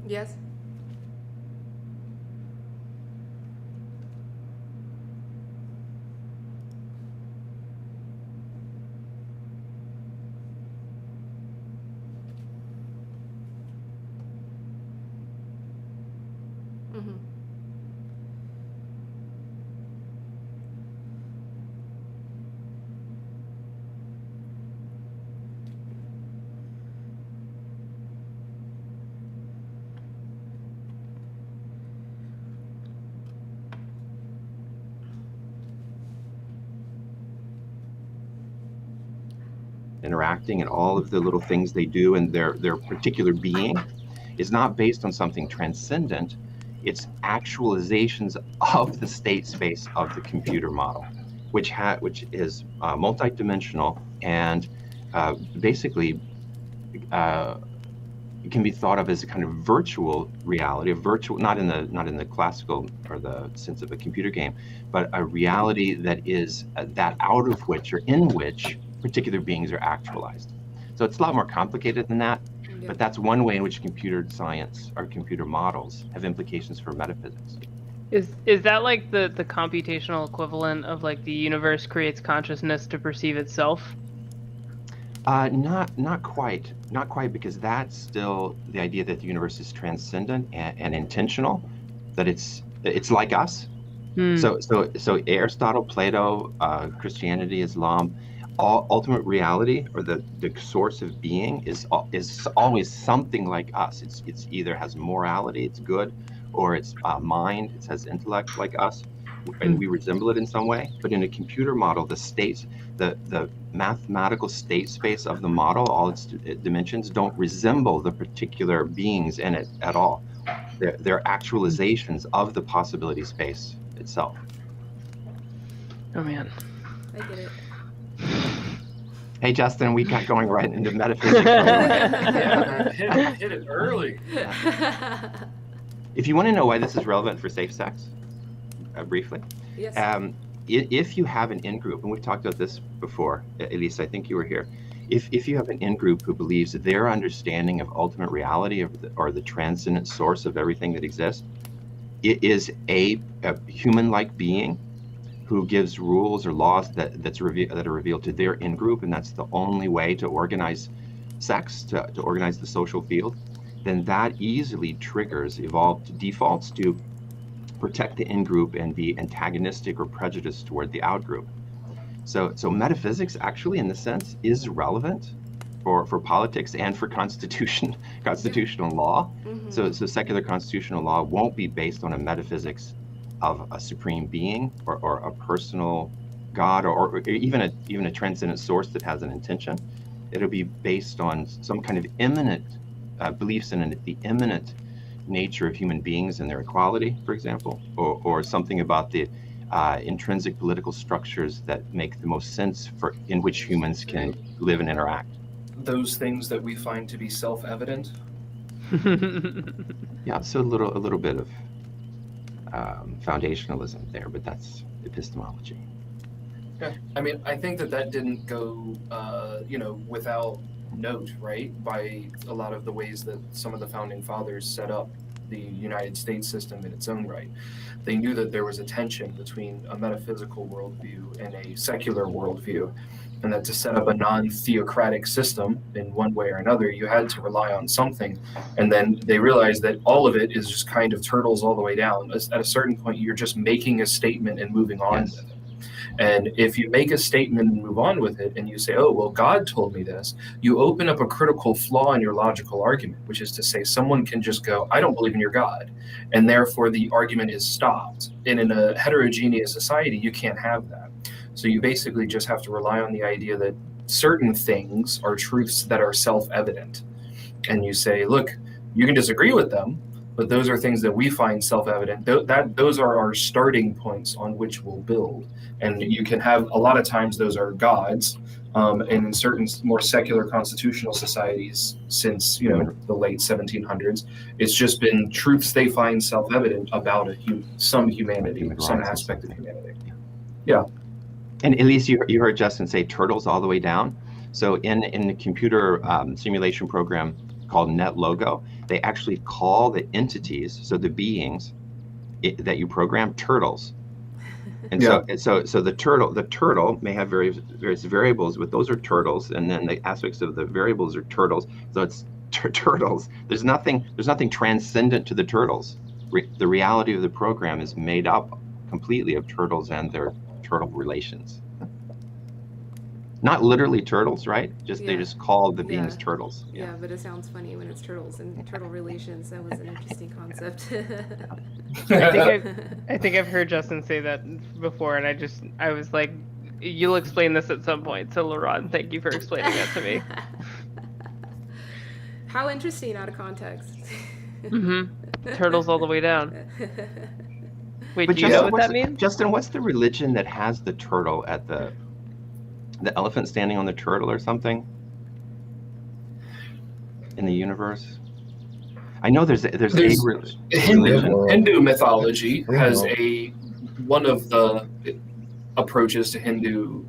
Yes. Mm-hmm. Interacting and all of the little things they do and their particular being is not based on something transcendent. It's actualizations of the state space of the computer model, which is multidimensional and basically it can be thought of as a kind of virtual reality, a virtual, not in the classical or the sense of a computer game, but a reality that is that out of which or in which particular beings are actualized. So it's a lot more complicated than that, Yeah. but that's one way in which computer science or computer models have implications for metaphysics. Is that like the computational equivalent of like the universe creates consciousness to perceive itself? Not quite, because that's still the idea that the universe is transcendent and intentional, that it's like us. So Aristotle, Plato, Christianity, Islam, ultimate reality or the source of being is always something like us. It's either has morality, it's good, or it's mind, it has intellect like us, and we resemble it in some way. But in a computer model, the mathematical state space of the model, all its dimensions don't resemble the particular beings in it at all. They're actualizations of the possibility space itself. Oh man. I get it. Hey Justin, we got going right into metaphysics. Yeah, hit it early. If you want to know why this is relevant for safe sex, briefly, Yes. If you have an in-group, and we've talked about this before, at least I think you were here, if you have an in-group who believes that their understanding of ultimate reality or the transcendent source of everything that exists, it is a human-like being who gives rules or laws that are revealed to their in-group, and that's the only way to organize sex, to organize the social field, then that easily triggers evolved defaults to protect the in-group and be antagonistic or prejudiced toward the out-group. So metaphysics actually, in this sense, is relevant for politics and for constitutional law. Mm-hmm. So secular constitutional law won't be based on a metaphysics of a supreme being or a personal God or even a transcendent source that has an intention. It'll be based on some kind of immanent beliefs in the immanent nature of human beings and their equality, for example, or something about the intrinsic political structures that make the most sense in which humans can live and interact. Those things that we find to be self-evident. Yeah, so a little bit of foundationalism there, but that's epistemology. Yeah, I mean, I think that didn't go, without note, right? By a lot of the ways that some of the founding fathers set up the United States system in its own right. They knew that there was a tension between a metaphysical worldview and a secular worldview, and that to set up a non-theocratic system in one way or another, you had to rely on something. And then they realized that all of it is just kind of turtles all the way down. At a certain point, you're just making a statement and moving on Yes. with it. And if you make a statement and move on with it and you say, oh, well, God told me this, you open up a critical flaw in your logical argument, which is to say someone can just go, I don't believe in your God. And therefore the argument is stopped. And in a heterogeneous society, you can't have that. So you basically just have to rely on the idea that certain things are truths that are self-evident. And you say, look, you can disagree with them, but those are things that we find self-evident. Those are our starting points on which we'll build. And you can have, a lot of times those are gods. And in certain more secular constitutional societies since the late 1700s, it's just been truths they find self-evident about some humanity, Human some rights. aspect of humanity. Yeah. And at least you heard Justin say turtles all the way down. So in the computer simulation program called net logo. They actually call the entities, so the beings that you program, turtles. And so the turtle may have various variables, but those are turtles, and then the aspects of the variables are turtles. So it's turtles. There's nothing transcendent to the turtles. The reality of the program is made up completely of turtles and their turtle relations. Not literally turtles, right? They just call the beings turtles. Yeah, but it sounds funny when it's turtles and turtle relations. That was an interesting concept. I think I've heard Justin say that before, and I was like, you'll explain this at some point. So Laurent, thank you for explaining that to me. How interesting out of context. Turtles all the way down. Wait, But do you know what that means? Justin, what's the religion that has the turtle at the elephant standing on the turtle or something in the universe? I know there's Hindu mythology has one of the approaches to Hindu,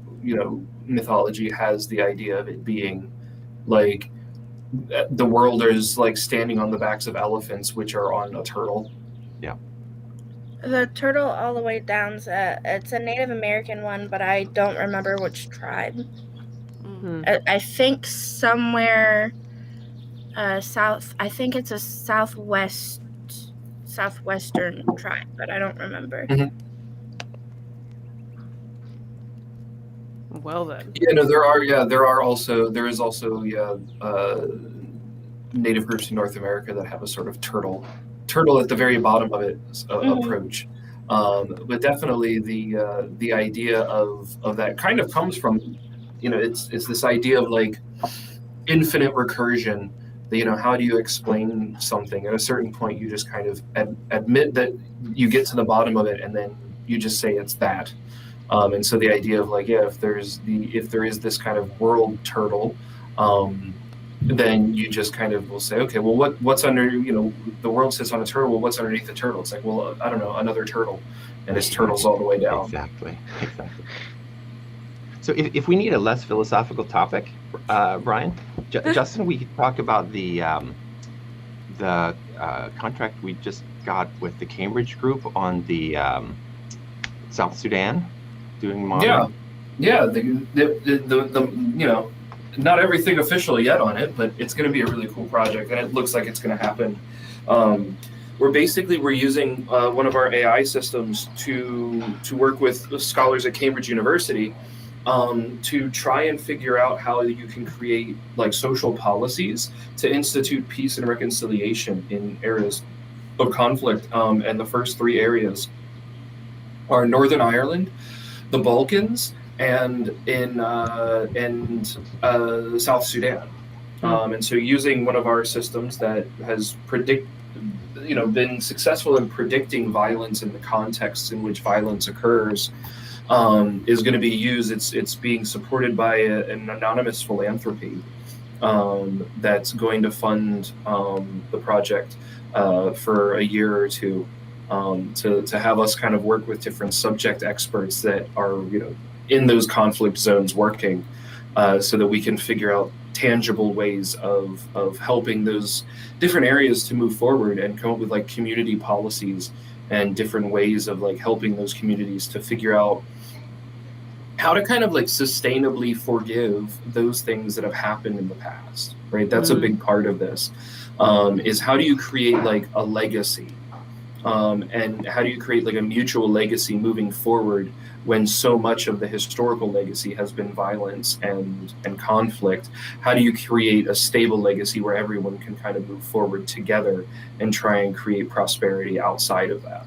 mythology has the idea of it being like the world is like standing on the backs of elephants, which are on a turtle. Yeah. The turtle all the way down, it's a Native American one, but I don't remember which tribe. I think somewhere south. I think it's a southwestern tribe, but I don't remember. Well then. Yeah, no, there is also native groups in North America that have a sort of turtle at the very bottom of it approach. But definitely the idea of that kind of comes from, it's this idea of like infinite recursion. How do you explain something? At a certain point, you just kind of admit that you get to the bottom of it, and then you just say it's that. And so the idea of like, if there is this kind of world turtle, then you just kind of will say, okay, well, what's under, the world sits on a turtle. Well, what's underneath the turtle? It's like, well, I don't know, another turtle, and it's turtles all the way down. Exactly. So if we need a less philosophical topic, Brian, Justin, we could talk about the contract we just got with the Cambridge Group on the South Sudan doing modeling. Yeah. The not everything official yet on it, but it's going to be a really cool project, and it looks like it's going to happen. We're using one of our AI systems to work with scholars at Cambridge University to try and figure out how you can create like social policies to institute peace and reconciliation in areas of conflict. And the first three areas are Northern Ireland, the Balkans, and South Sudan. And so using one of our systems that has been successful in predicting violence in the contexts in which violence occurs, is going to be used. It's being supported by an anonymous philanthropy that's going to fund the project for a year or two, to have us kind of work with different subject experts that are in those conflict zones working, so that we can figure out tangible ways of helping those different areas to move forward and come up with like community policies and different ways of like helping those communities to figure out how to kind of like sustainably forgive those things that have happened in the past, right? That's a big part of this, is how do you create like a legacy, and how do you create like a mutual legacy moving forward when so much of the historical legacy has been violence and conflict? How do you create a stable legacy where everyone can kind of move forward together and try and create prosperity outside of that?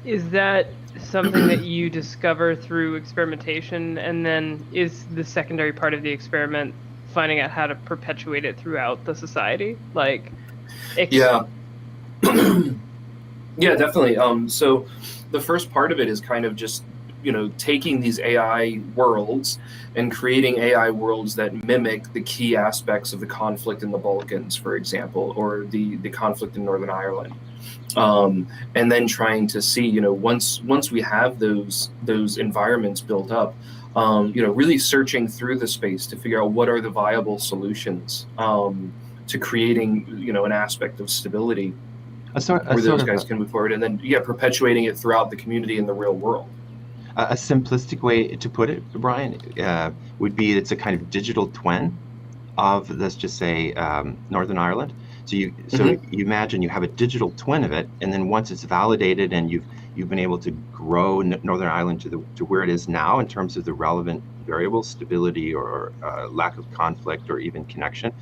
Is that something that you discover through experimentation, and then is the secondary part of the experiment finding out how to perpetuate it throughout the society? Like, yeah, definitely. So the first part of it is kind of just taking these AI worlds and creating AI worlds that mimic the key aspects of the conflict in the Balkans, for example, or the conflict in Northern Ireland. And then trying to see, once we have those environments built up, really searching through the space to figure out what are the viable solutions to creating, an aspect of stability where those guys can move forward, and then perpetuating it throughout the community in the real world. A simplistic way to put it, Brian, would be it's a kind of digital twin of, let's just say, Northern Ireland. So you imagine you have a digital twin of it, and then once it's validated and you've been able to grow Northern Ireland to where it is now in terms of the relevant variables, stability or lack of conflict or even connection,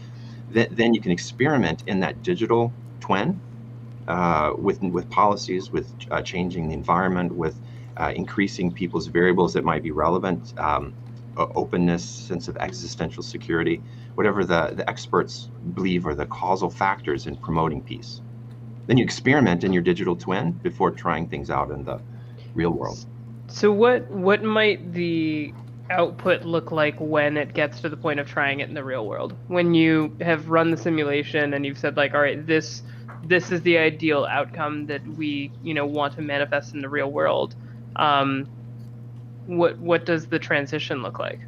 then you can experiment in that digital twin with policies, with changing the environment, with increasing people's variables that might be relevant, openness, sense of existential security, whatever the experts believe are the causal factors in promoting peace. Then you experiment in your digital twin before trying things out in the real world. So what might the output look like when it gets to the point of trying it in the real world? When you have run the simulation and you've said, like, all right, this is the ideal outcome that we want to manifest in the real world. What does the transition look like?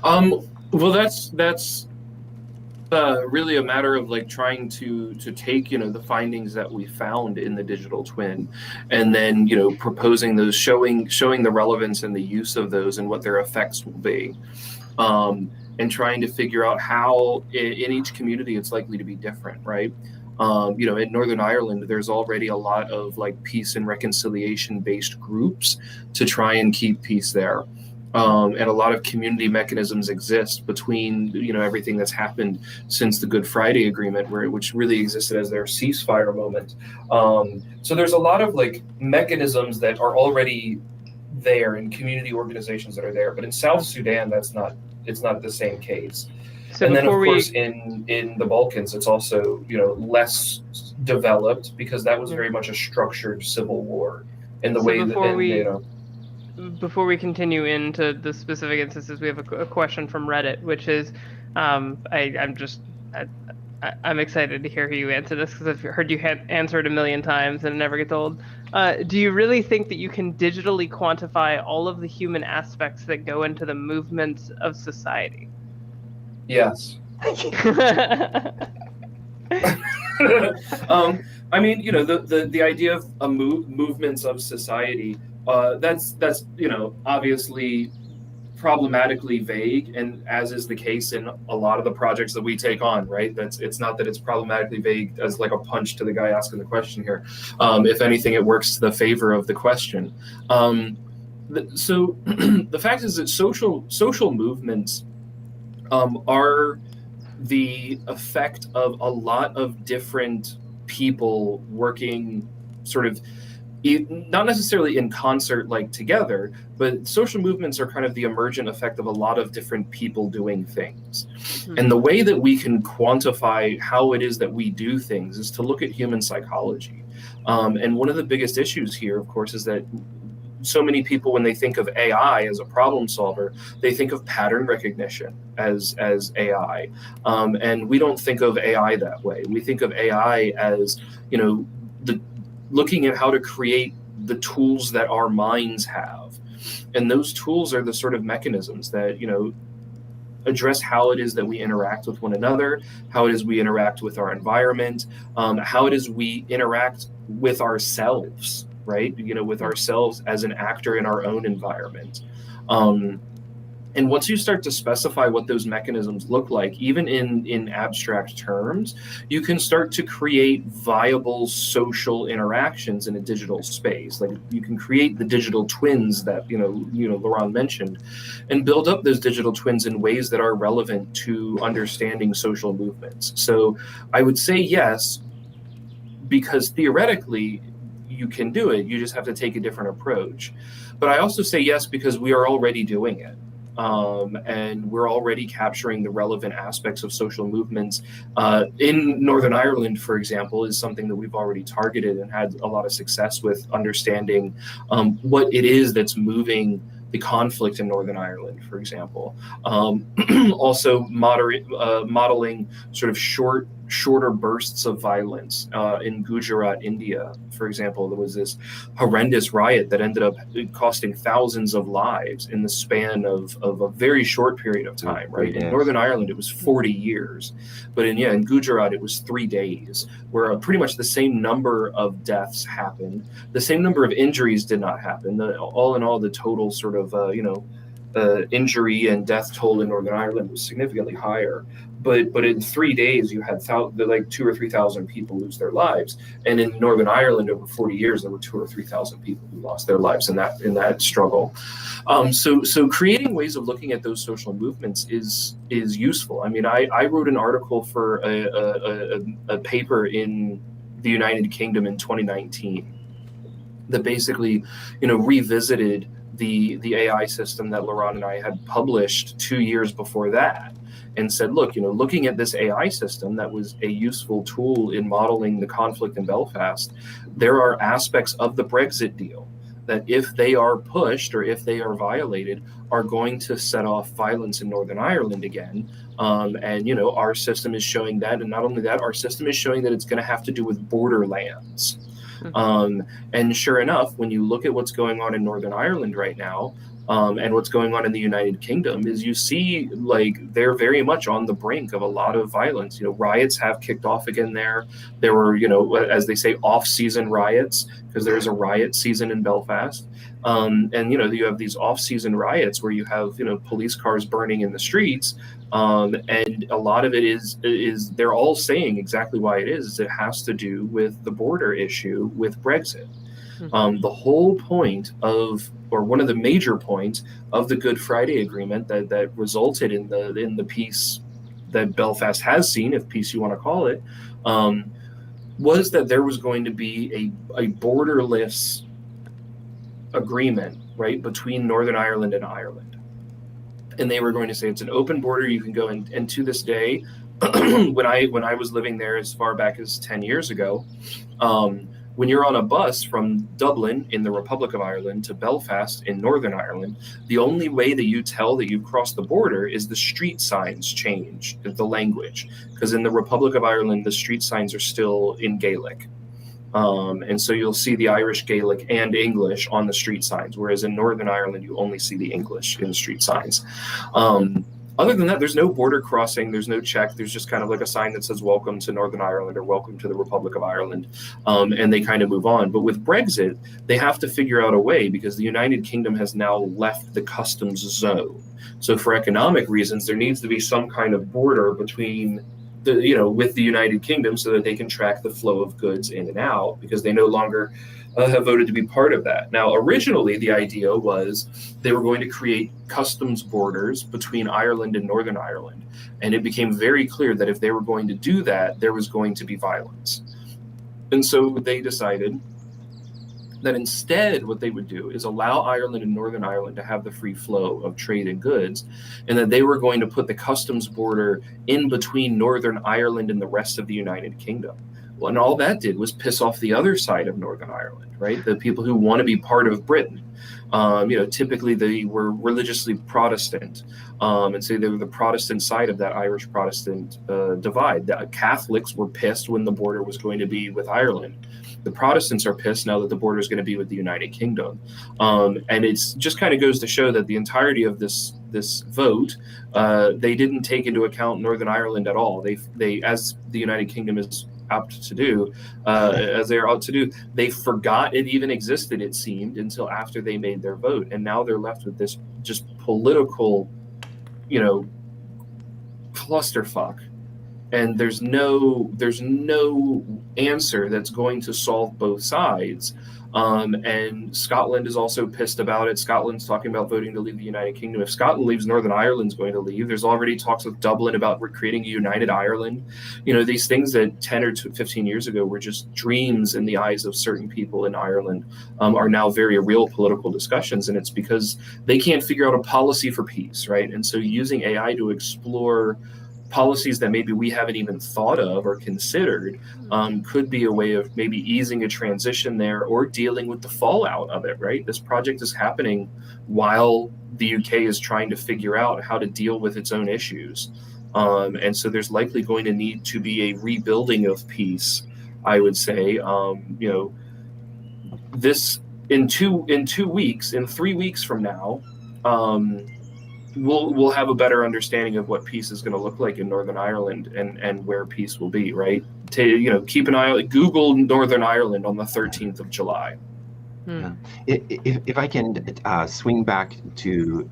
Well, that's really a matter of like trying to take the findings that we found in the digital twin, and then proposing those, showing the relevance and the use of those and what their effects will be, and trying to figure out how in each community it's likely to be different, right? In Northern Ireland, there's already a lot of like peace and reconciliation based groups to try and keep peace there. And a lot of community mechanisms exist between, everything that's happened since the Good Friday Agreement, which really existed as their ceasefire moment. So there's a lot of like mechanisms that are already there in community organizations that are there. But in South Sudan, it's not the same case. So and then, of course, in the Balkans, it's also, less developed because that was very much a structured civil war in the way that, Before we continue into the specific instances, we have a question from Reddit, which is, I'm excited to hear how you answer this because I've heard you answer it a million times and it never gets old. Do you really think that you can digitally quantify all of the human aspects that go into the movements of society? Yes. I mean, the idea of movements of society, that's obviously problematically vague, and as is the case in a lot of the projects that we take on, right? It's not that it's problematically vague as like a punch to the guy asking the question here. If anything, it works to the favor of the question. So the fact is that social movements are the effect of a lot of different people working sort of not necessarily in concert like together, but social movements are kind of the emergent effect of a lot of different people doing things. Mm-hmm. And the way that we can quantify how it is that we do things is to look at human psychology. And one of the biggest issues here, of course, is that so many people, when they think of AI as a problem solver, they think of pattern recognition as AI. And we don't think of AI that way. We think of AI as, looking at how to create the tools that our minds have. And those tools are the sort of mechanisms that, address how it is that we interact with one another, how it is we interact with our environment, how it is we interact with ourselves, right? With ourselves as an actor in our own environment. And once you start to specify what those mechanisms look like, even in abstract terms, you can start to create viable social interactions in a digital space. Like you can create the digital twins that Laurent mentioned, and build up those digital twins in ways that are relevant to understanding social movements. So I would say yes, because theoretically you can do it. You just have to take a different approach. But I also say yes because we are already doing it. And we're already capturing the relevant aspects of social movements. In Northern Ireland, for example, is something that we've already targeted and had a lot of success with understanding what it is that's moving the conflict in Northern Ireland, for example. Also modeling sort of shorter bursts of violence. In Gujarat, India, for example, there was this horrendous riot that ended up costing thousands of lives in the span of a very short period of time, right? In Northern Ireland, it was 40 years. But in Gujarat, it was 3 days, where pretty much the same number of deaths happened. The same number of injuries did not happen. All in all, the total sort of, injury and death toll in Northern Ireland was significantly higher. But in 3 days, you had like 2,000 or 3,000 people lose their lives, and in Northern Ireland, over 40 years, there were 2,000 or 3,000 people who lost their lives in that struggle. So creating ways of looking at those social movements is useful. I mean, I wrote an article for a paper in the United Kingdom in 2019 that basically, revisited the AI system that Laurent and I had published 2 years before that, and said, look, looking at this AI system that was a useful tool in modeling the conflict in Belfast, there are aspects of the Brexit deal that, if they are pushed or if they are violated, are going to set off violence in Northern Ireland again. And our system is showing that, and not only that, our system is showing that it's going to have to do with borderlands. And sure enough, when you look at what's going on in Northern Ireland right now, and what's going on in the United Kingdom, is you see, like, they're very much on the brink of a lot of violence. Riots have kicked off again there. There were, as they say, off-season riots, because there is a riot season in Belfast. And, you have these off-season riots where you have, police cars burning in the streets. And a lot of it is they're all saying exactly why it is it has to do with the border issue with Brexit. The whole point or one of the major points of the Good Friday Agreement that resulted in the peace that Belfast has seen, if peace you want to call it, was that there was going to be a borderless agreement, right, between Northern Ireland and Ireland. And they were going to say it's an open border. You can go in, and to this day, when I was living there as far back as 10 years ago, when you're on a bus from Dublin in the Republic of Ireland to Belfast in Northern Ireland, the only way that you tell that you've crossed the border is the street signs change the language, because in the Republic of Ireland, the street signs are still in Gaelic. And so you'll see the Irish Gaelic and English on the street signs, whereas in Northern Ireland, you only see the English in the street signs. Other than that, there's no border crossing, there's no check, there's just kind of like a sign that says welcome to Northern Ireland or welcome to the Republic of Ireland, and they kind of move on. But with Brexit, they have to figure out a way, because the United Kingdom has now left the customs zone. So for economic reasons, there needs to be some kind of border between with the United Kingdom, so that they can track the flow of goods in and out, because they no longer have voted to be part of that. Now, originally, the idea was they were going to create customs borders between Ireland and Northern Ireland. And it became very clear that if they were going to do that, there was going to be violence. And so they decided that instead what they would do is allow Ireland and Northern Ireland to have the free flow of trade and goods, and that they were going to put the customs border in between Northern Ireland and the rest of the United Kingdom. Well, and all that did was piss off the other side of Northern Ireland, right? The people who want to be part of Britain. Typically they were religiously Protestant, and so they were the Protestant side of that Irish Protestant divide. The Catholics were pissed when the border was going to be with Ireland. The Protestants are pissed now that the border is going to be with the United Kingdom. And it's just kind of goes to show that the entirety of this vote, they didn't take into account Northern Ireland at all. They as the United Kingdom is apt to do, as they are ought to do, they forgot it even existed, it seemed, until after they made their vote. And now they're left with this just political, clusterfuck. And there's no answer that's going to solve both sides. And Scotland is also pissed about it. Scotland's talking about voting to leave the United Kingdom. If Scotland leaves, Northern Ireland's going to leave. There's already talks with Dublin about creating a united Ireland. These things that 10 or 15 years ago were just dreams in the eyes of certain people in Ireland are now very real political discussions. And it's because they can't figure out a policy for peace, right? And so using AI to explore policies that maybe we haven't even thought of or considered could be a way of maybe easing a transition there, or dealing with the fallout of it, right? This project is happening while the UK is trying to figure out how to deal with its own issues. And so there's likely going to need to be a rebuilding of peace, I would say. This in 2 weeks, in 3 weeks from now, we'll have a better understanding of what peace is going to look like in Northern Ireland and where peace will be, right? Keep an eye, Google Northern Ireland on the 13th of July. Yeah. If I can swing back to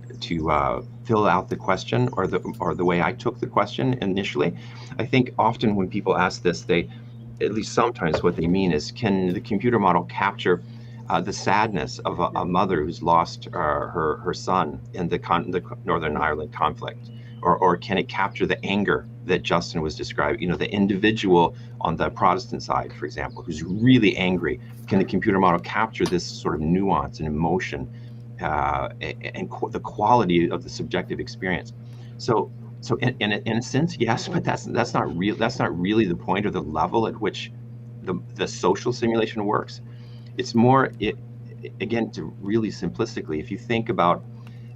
fill out the question or the way I took the question initially, I think often when people ask this, at least sometimes what they mean is, can the computer model capture the sadness of a mother who's lost her son in the Northern Ireland conflict? Or can it capture the anger that Justin was describing? The individual on the Protestant side, for example, who's really angry. Can the computer model capture this sort of nuance and emotion and the quality of the subjective experience? So in a sense, yes, but that's not real. That's not really the point or the level at which the social simulation works. It's more, again, to really simplistically, if you think about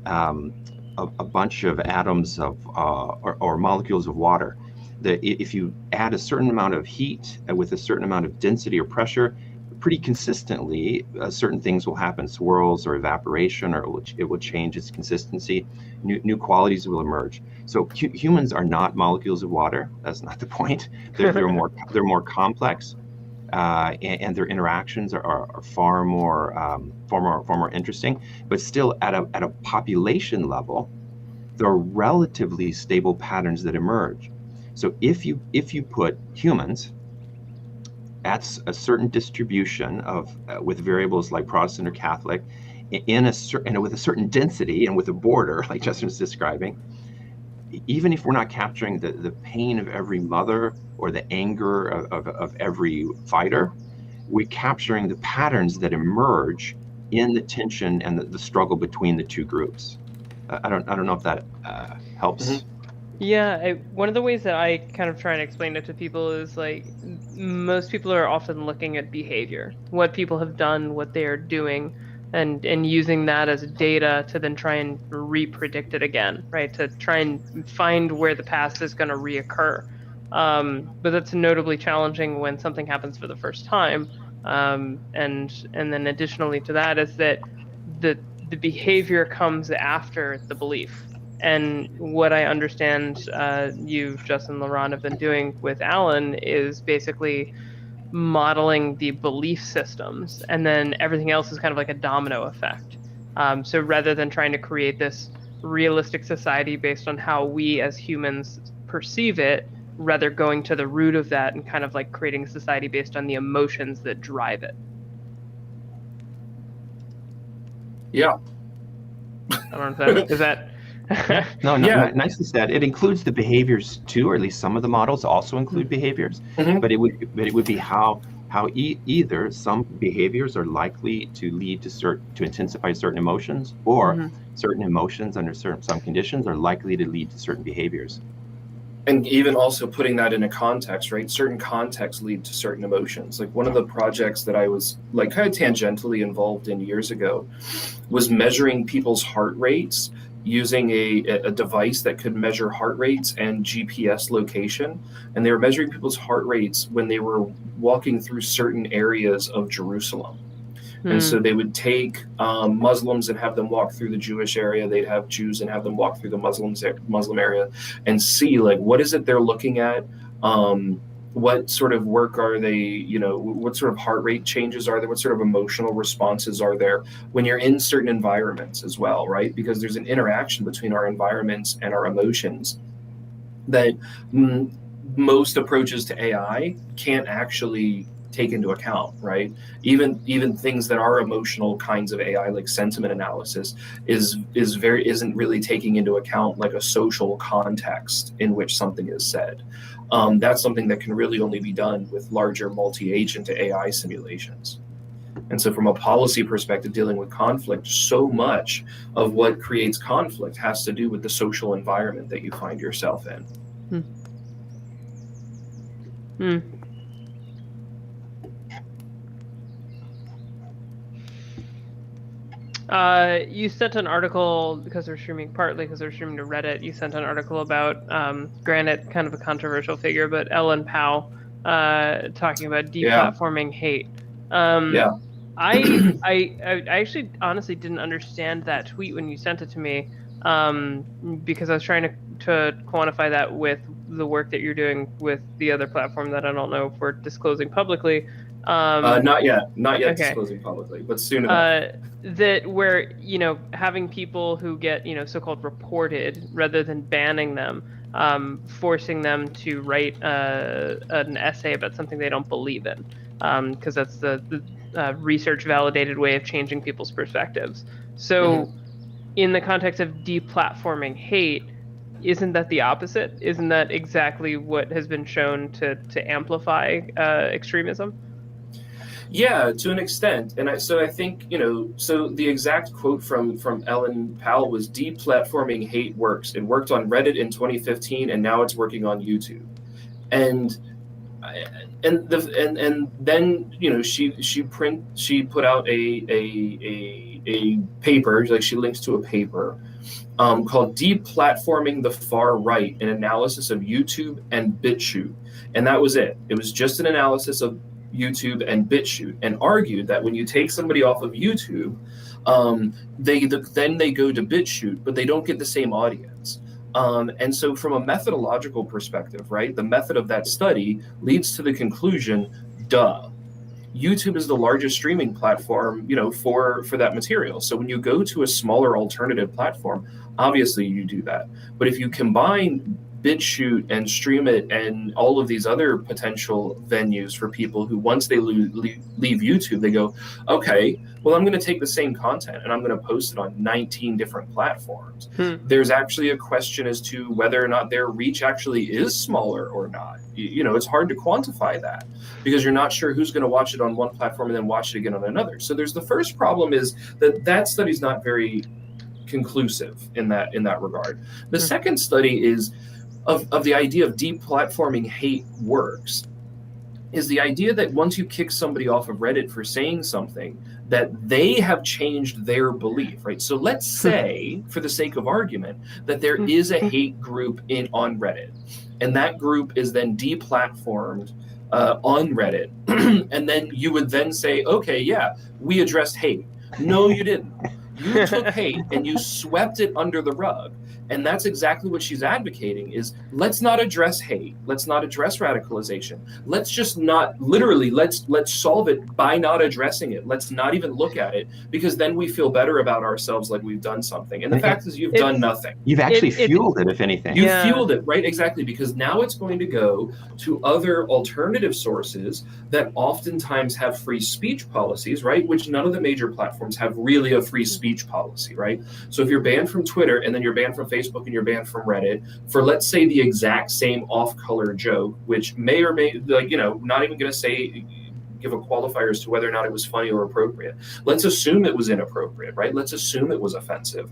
a bunch of atoms or molecules of water, if you add a certain amount of heat with a certain amount of density or pressure, pretty consistently, certain things will happen, swirls or evaporation, or it will change its consistency. New qualities will emerge. So humans are not molecules of water. That's not the point. They're more complex. And their interactions are far more interesting, but still at a population level, there are relatively stable patterns that emerge. So if you put humans at a certain distribution with variables like Protestant or Catholic, with a certain density and with a border, like Justin was describing, even if we're not capturing the pain of every mother or the anger of every fighter, we're capturing the patterns that emerge in the tension and the struggle between the two groups. I don't know if that helps. Mm-hmm. Yeah, one of the ways that I kind of try and explain it to people is like, most people are often looking at behavior, what people have done, what they are doing, and using that as data to then try and re-predict it again, right? To try and find where the past is going to reoccur. But that's notably challenging when something happens for the first time. And then additionally to that is that the behavior comes after the belief. And what I understand you, Justin, Laurent, have been doing with Alan is basically modeling the belief systems, and then everything else is kind of like a domino effect. So rather than trying to create this realistic society based on how we as humans perceive it, rather going to the root of that and kind of like creating a society based on the emotions that drive it. Yeah. I don't know if that No, Yeah. nicely said. It includes the behaviors too, or at least some of the models also include behaviors. Mm-hmm. But it would be how either some behaviors are likely to lead to intensify certain emotions, or certain emotions under some conditions are likely to lead to certain behaviors. And even also putting that in a context, right? Certain contexts lead to certain emotions. Like one of the projects that I was like kind of tangentially involved in years ago was measuring people's heart rates using a device that could measure heart rates and GPS location. And they were measuring people's heart rates when they were walking through certain areas of Jerusalem. And so they would take Muslims and have them walk through the Jewish area. They'd have Jews and have them walk through the Muslim area and see like what is it they're looking at. What sort of work are they, what sort of heart rate changes are there? What sort of emotional responses are there when you're in certain environments as well, right? Because there's an interaction between our environments and our emotions that most approaches to AI can't actually take into account, right? Even things that are emotional kinds of AI, like sentiment analysis, isn't really taking into account like a social context in which something is said. That's something that can really only be done with larger multi-agent AI simulations. And so from a policy perspective, dealing with conflict, so much of what creates conflict has to do with the social environment that you find yourself in. You sent an article partly because they're streaming to Reddit. You sent an article about, granted, kind of a controversial figure, but Ellen Powell, talking about deplatforming hate. Yeah. I actually honestly didn't understand that tweet when you sent it to me, because I was trying to quantify that with the work that you're doing with the other platform that I don't know if we're disclosing publicly. Not yet okay. disclosing publicly, but soon enough. That where, having people who get, so-called reported rather than banning them, forcing them to write an essay about something they don't believe in, because that's the research validated way of changing people's perspectives. So in the context of deplatforming hate, isn't that the opposite? Isn't that exactly what has been shown to amplify extremism? Yeah, to an extent. And I think, so the exact quote from Ellen Powell was, deplatforming hate works. It worked on Reddit in 2015, and now it's working on YouTube. And then she put out a paper, like she links to a paper called Deplatforming the Far Right, an analysis of YouTube and BitChute. And that was it. It was just an analysis of YouTube and BitChute, and argued that when you take somebody off of YouTube, then they go to BitChute, but they don't get the same audience. And so from a methodological perspective, right, the method of that study leads to the conclusion, YouTube is the largest streaming platform, for that material. So when you go to a smaller alternative platform, obviously you do that. But if you combine BitChute and Stream It and all of these other potential venues for people who, once they leave YouTube, they go, okay, well, I'm going to take the same content and I'm going to post it on 19 different platforms. There's actually a question as to whether or not their reach actually is smaller or not. It's hard to quantify that because you're not sure who's going to watch it on one platform and then watch it again on another. So there's the first problem is that study's not very conclusive in that regard. The second study is of the idea of deplatforming hate works is the idea that once you kick somebody off of Reddit for saying something, that they have changed their belief, right? So let's say, for the sake of argument, that there is a hate group on Reddit, and that group is then deplatformed on Reddit, and then you would then say, okay, yeah, we addressed hate. No, you didn't. You took hate and you swept it under the rug. And that's exactly what she's advocating is, let's not address hate. Let's not address radicalization. Let's just not, literally, let's solve it by not addressing it. Let's not even look at it, because then we feel better about ourselves, like we've done something. And the fact is, you've done nothing. You've actually fueled it, if anything. You've fueled it, right? Exactly, because now it's going to go to other alternative sources that oftentimes have free speech policies, right? Which none of the major platforms have really a free speech policy, right? So if you're banned from Twitter and then you're banned from Facebook and you're banned from Reddit for, let's say, the exact same off-color joke, which may or may, not even going to give a qualifier as to whether or not it was funny or appropriate. Let's assume it was inappropriate, right? Let's assume it was offensive.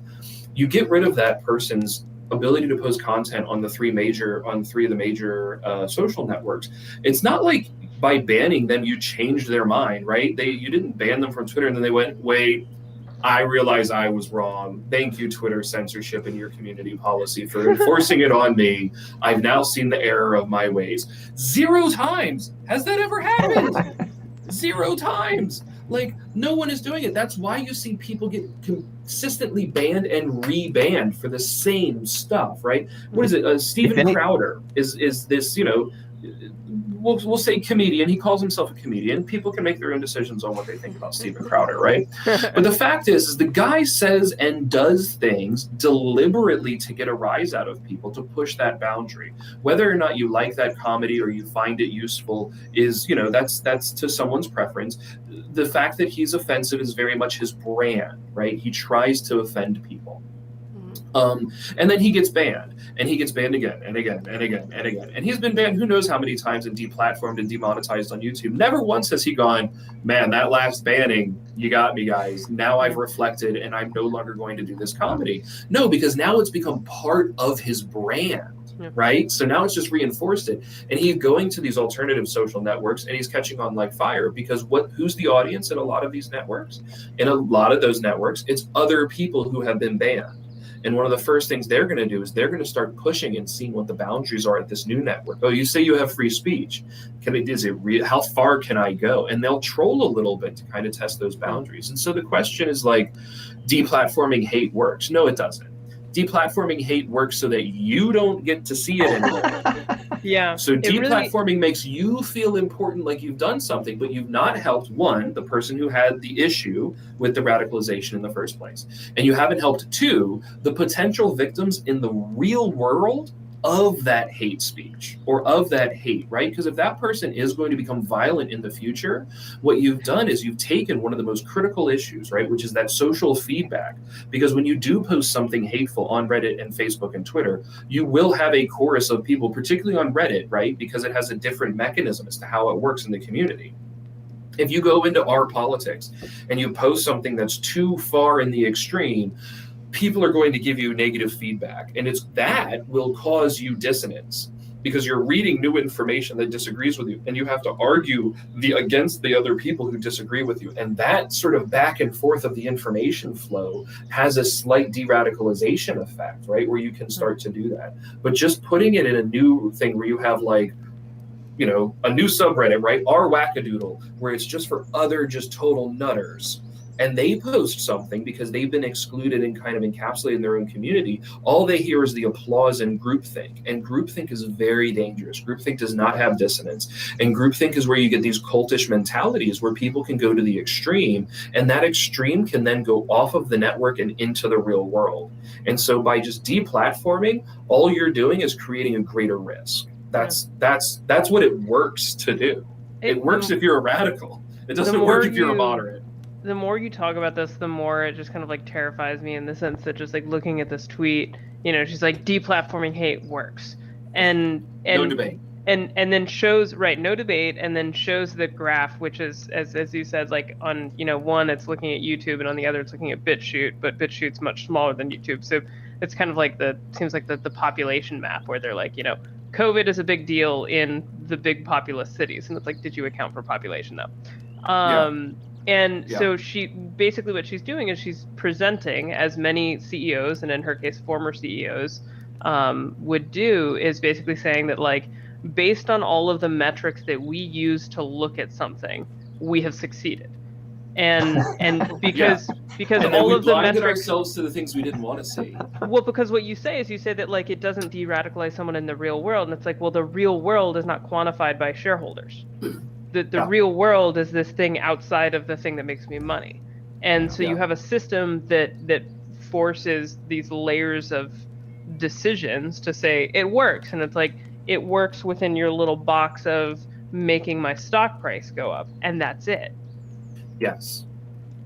You get rid of that person's ability to post content on three of the major social networks. It's not like by banning them you changed their mind, right? You didn't ban them from Twitter and then they went, wait, I realize I was wrong. Thank you, Twitter censorship and your community policy, for enforcing it on me. I've now seen the error of my ways. 0 times has that ever happened. 0 times. Like, no one is doing it. That's why you see people get consistently banned and re-banned for the same stuff, right? What is it? Steven Crowder is this, we'll say comedian. He calls himself a comedian. People can make their own decisions on what they think about Steven Crowder, right? But the fact is the guy says and does things deliberately to get a rise out of people, to push that boundary. Whether or not you like that comedy or you find it useful is, that's to someone's preference. The fact that he's offensive is very much his brand, right? He tries to offend people. And then he gets banned, and he gets banned again and again and again and again. And he's been banned who knows how many times and deplatformed and demonetized on YouTube. Never once has he gone, man, that last banning, you got me, guys. Now I've reflected and I'm no longer going to do this comedy. No, because now it's become part of his brand. right? So now it's just reinforced it. And he's going to these alternative social networks and he's catching on like fire because who's the audience in a lot of these networks? In a lot of those networks, it's other people who have been banned. And one of the first things they're going to do is they're going to start pushing and seeing what the boundaries are at this new network. Oh, you say you have free speech. How far can I go? And they'll troll a little bit to kind of test those boundaries. And so the question is like, deplatforming hate works. No, it doesn't. Deplatforming hate works so that you don't get to see it anymore. Yeah. So deplatforming makes you feel important, like you've done something, but you've not helped, one, the person who had the issue with the radicalization in the first place. And you haven't helped, two, the potential victims in the real world of that hate speech or of that hate, right? Because if that person is going to become violent in the future, what you've done is you've taken one of the most critical issues, right, which is that social feedback. Because when you do post something hateful on Reddit and Facebook and Twitter, you will have a chorus of people, particularly on Reddit, right, because it has a different mechanism as to how it works in the community. If you go into our politics and you post something that's too far in the extreme, people are going to give you negative feedback, and that will cause you dissonance because you're reading new information that disagrees with you, and you have to argue against the other people who disagree with you. And that sort of back and forth of the information flow has a slight de-radicalization effect, right, where you can start to do that. But just putting it in a new thing where you have like, a new subreddit, right, our wackadoodle, where it's just for other just total nutters, and they post something because they've been excluded and kind of encapsulated in their own community, all they hear is the applause and groupthink. And groupthink is very dangerous. Groupthink does not have dissonance. And groupthink is where you get these cultish mentalities where people can go to the extreme, and that extreme can then go off of the network and into the real world. And so by just deplatforming, all you're doing is creating a greater risk. That's what it works to do. It works if you're a radical. It doesn't work if you're a moderate. The more you talk about this, the more it just kind of like terrifies me in the sense that just like looking at this tweet, she's like, deplatforming hate works. And no debate. And then shows, right, no debate, and then shows the graph, which is, as you said, like on, one, it's looking at YouTube, and on the other, it's looking at BitChute, but BitChute's much smaller than YouTube. So it's kind of like seems like the population map where they're like, COVID is a big deal in the big populous cities. And it's like, did you account for population though? So she basically what she's doing is she's presenting, as many CEOs, and in her case former CEOs would do, is basically saying that like, based on all of the metrics that we use to look at something, we have succeeded. And because and all of the metrics ourselves to the things we didn't want to see. Well, because what you say that like it doesn't de-radicalize someone in the real world, and it's like, well, the real world is not quantified by shareholders. The real world is this thing outside of the thing that makes me money. And so you have a system that forces these layers of decisions to say it works. And it's like, it works within your little box of making my stock price go up. And that's it. Yes.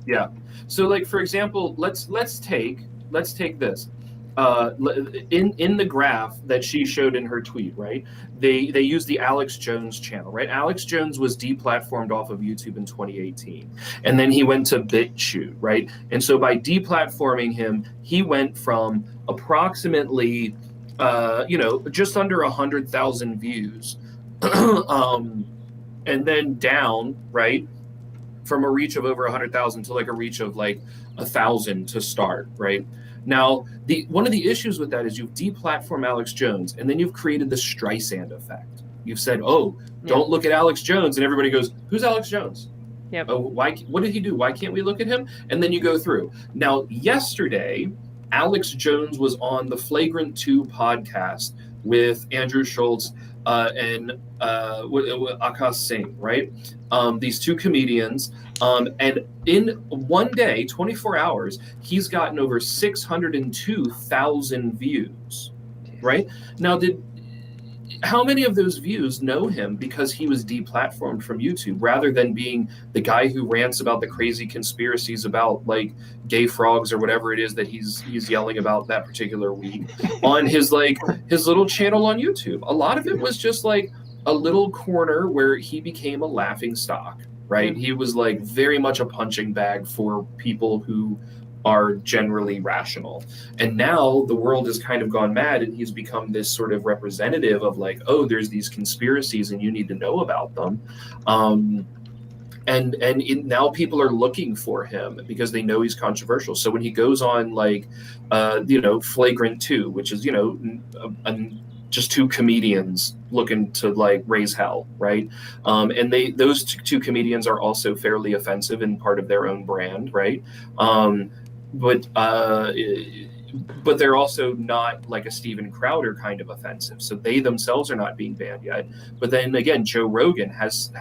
Yeah. So like, for example, let's take this. In the graph that she showed in her tweet, right? They used the Alex Jones channel, right? Alex Jones was deplatformed off of YouTube in 2018, and then he went to BitChute, right? And so by deplatforming him, he went from approximately, just under 100,000 views, and then down, right, from a reach of over 100,000 to like a reach of like 1,000 to start, right? Now, one of the issues with that is you've deplatformed Alex Jones, and then you've created the Streisand effect. You've said, don't look at Alex Jones, and everybody goes, who's Alex Jones? Yep. Oh, what did he do? Why can't we look at him? And then you go through. Now, yesterday, Alex Jones was on the Flagrant 2 podcast with Andrew Schultz and Akash Singh, right? These two comedians. And in one day, 24 hours, he's gotten over 602,000 views, right? Now, how many of those views know him because he was deplatformed from YouTube, rather than being the guy who rants about the crazy conspiracies about like gay frogs or whatever it is that he's yelling about that particular week on his little channel on YouTube? A lot of it was just like a little corner where he became a laughing stock, right? He was like very much a punching bag for people who are generally rational. And now the world has kind of gone mad, and he's become this sort of representative of like, oh, there's these conspiracies and you need to know about them. Now people are looking for him because they know he's controversial. So when he goes on like, Flagrant 2, which is, just two comedians looking to like raise hell, right? And those two comedians are also fairly offensive and part of their own brand, right? But they're also not like a Steven Crowder kind of offensive. So they themselves are not being banned yet. But then again, Joe Rogan has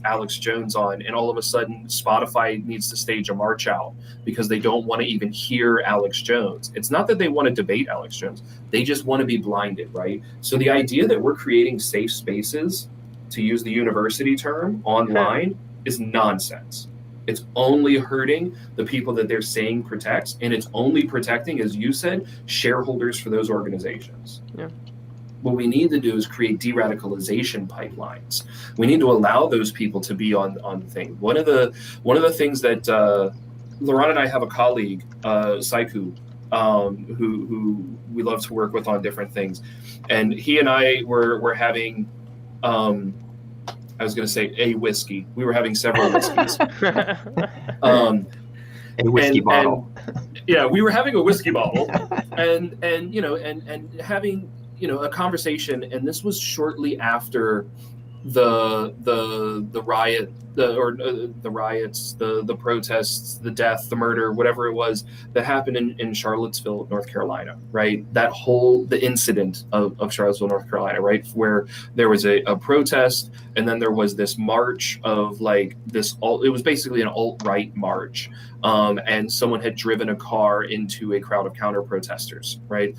Alex Jones on, and all of a sudden Spotify needs to stage a march out because they don't want to even hear Alex Jones. It's not that they want to debate Alex Jones. They just want to be blinded, right? So the idea that we're creating safe spaces, to use the university term, online is nonsense. It's only hurting the people that they're saying protects, and it's only protecting, as you said, shareholders for those organizations. Yeah. What we need to do is create de-radicalization pipelines. We need to allow those people to be on things. One of the things that Laurent and I have a colleague, Saiku, who we love to work with on different things, and he and I were having. I was going to say a whiskey. We were having several whiskeys. A whiskey bottle. Yeah, we were having a whiskey bottle, and having a conversation. And this was shortly after the riot, the riots, the protests, the death, the murder, whatever it was that happened in Charlottesville, North Carolina, right? The incident of Charlottesville, North Carolina, right? Where there was a protest, and then there was this march of like this, it was basically an alt-right march. And someone had driven a car into a crowd of counter protesters, right?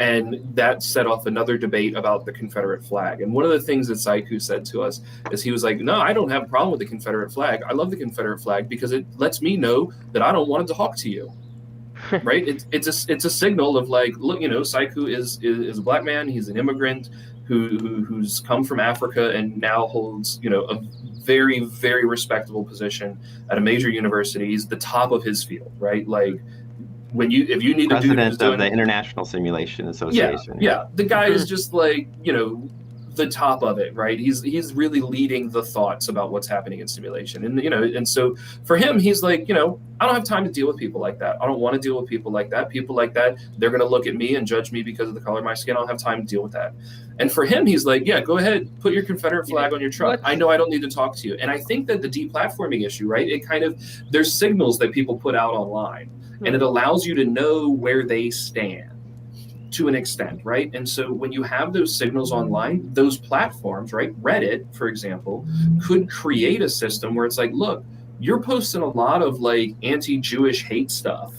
And that set off another debate about the Confederate flag. And one of the things that Saiku said to us is he was like, no, I don't have a problem with the Confederate flag. I love the Confederate flag because it lets me know that I don't want to talk to you. Right? It's a signal of like, look, Saiku is a black man. He's an immigrant who's come from Africa and now holds, a very, very respectable position at a major university. He's the top of his field, right? Like, if you need president to do of the International Simulation Association. Yeah. The guy is just like, the top of it, right? He's really leading the thoughts about what's happening in simulation. And so for him, he's like, I don't have time to deal with people like that. I don't want to deal with people like that. People like that, they're going to look at me and judge me because of the color of my skin. I don't have time to deal with that. And for him, he's like, yeah, go ahead, put your Confederate flag on your truck. I know I don't need to talk to you. And I think that the deplatforming issue, right? There's signals that people put out online. And it allows you to know where they stand to an extent, right? And so when you have those signals online, those platforms, right? Reddit, for example, could create a system where it's like, look, you're posting a lot of like anti-Jewish hate stuff,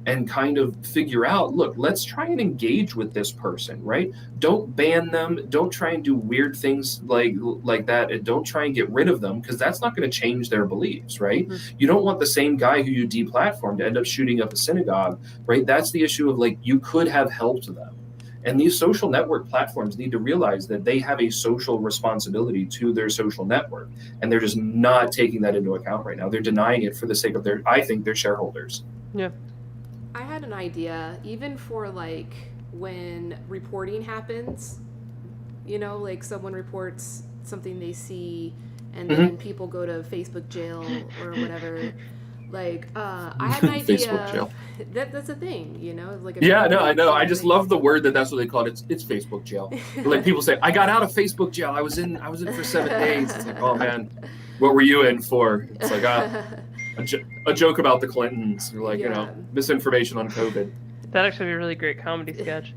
and kind of figure out, look, let's try and engage with this person, right? Don't ban them. Don't try and do weird things like that. And don't try and get rid of them, because that's not going to change their beliefs, right? Mm-hmm. You don't want the same guy who you deplatformed to end up shooting up a synagogue, right? That's the issue of like, you could have helped them. And these social network platforms need to realize that they have a social responsibility to their social network. And they're just not taking that into account right now. They're denying it for the sake of their shareholders. Yeah. I had an idea, even for like when reporting happens, like someone reports something they see and then people go to Facebook jail or whatever. Like, I had an idea. Facebook jail. That's a thing, like. I know. I just love the word that's what they call it. It's Facebook jail. Like people say, I got out of Facebook jail. I was in for 7 days. It's like, oh man, what were you in for? It's like, a joke about the Clintons, or like, misinformation on COVID. That'd actually be a really great comedy sketch.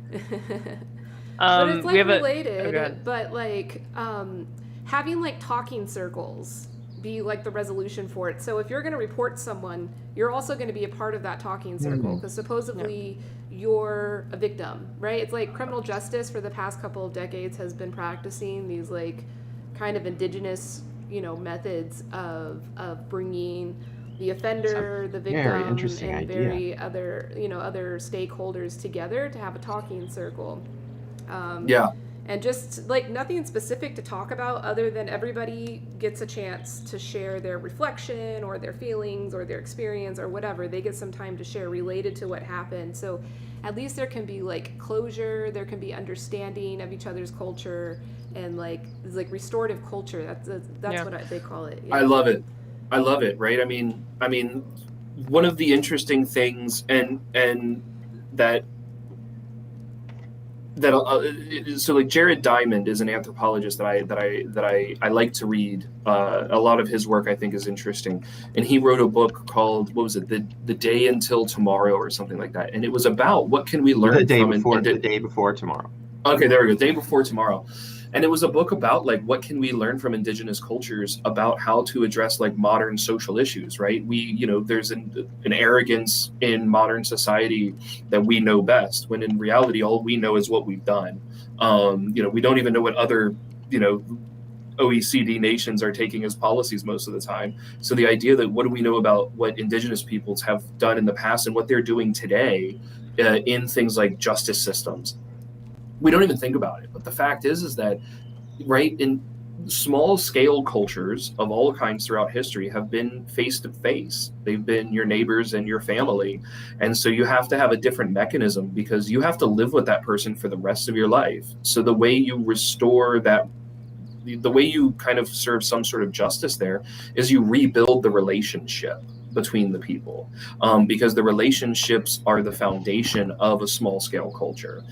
But it's like related, but like having like talking circles be like the resolution for it. So if you're going to report someone, you're also going to be a part of that talking circle, because supposedly you're a victim, right? It's like criminal justice for the past couple of decades has been practicing these like kind of indigenous, methods of bringing the offender, the victim, and very other stakeholders together to have a talking circle. and just like nothing specific to talk about other than everybody gets a chance to share their reflection or their feelings or their experience or whatever. They get some time to share related to what happened. So at least there can be like closure, there can be understanding of each other's culture, and like restorative culture. That's what they call it. I love it. Right. I mean, one of the interesting things and that so like Jared Diamond is an anthropologist that I like to read. A lot of his work I think is interesting, and he wrote a book called, what was it, the Day Until Tomorrow or something like that, and it was about what can we learn the day from before tomorrow. Okay, there we go. Day Before Tomorrow. And it was a book about like what can we learn from indigenous cultures about how to address like modern social issues, right? There's an arrogance in modern society that we know best, when in reality all we know is what we've done. We don't even know what other OECD nations are taking as policies most of the time. So the idea that what do we know about what indigenous peoples have done in the past and what they're doing today in things like justice systems, we don't even think about it. But the fact is that, right, in small scale cultures of all kinds throughout history have been face to face. They've been your neighbors and your family. And so you have to have a different mechanism, because you have to live with that person for the rest of your life. So the way you restore that, the way you kind of serve some sort of justice there, is you rebuild the relationship between the people, because the relationships are the foundation of a small scale culture.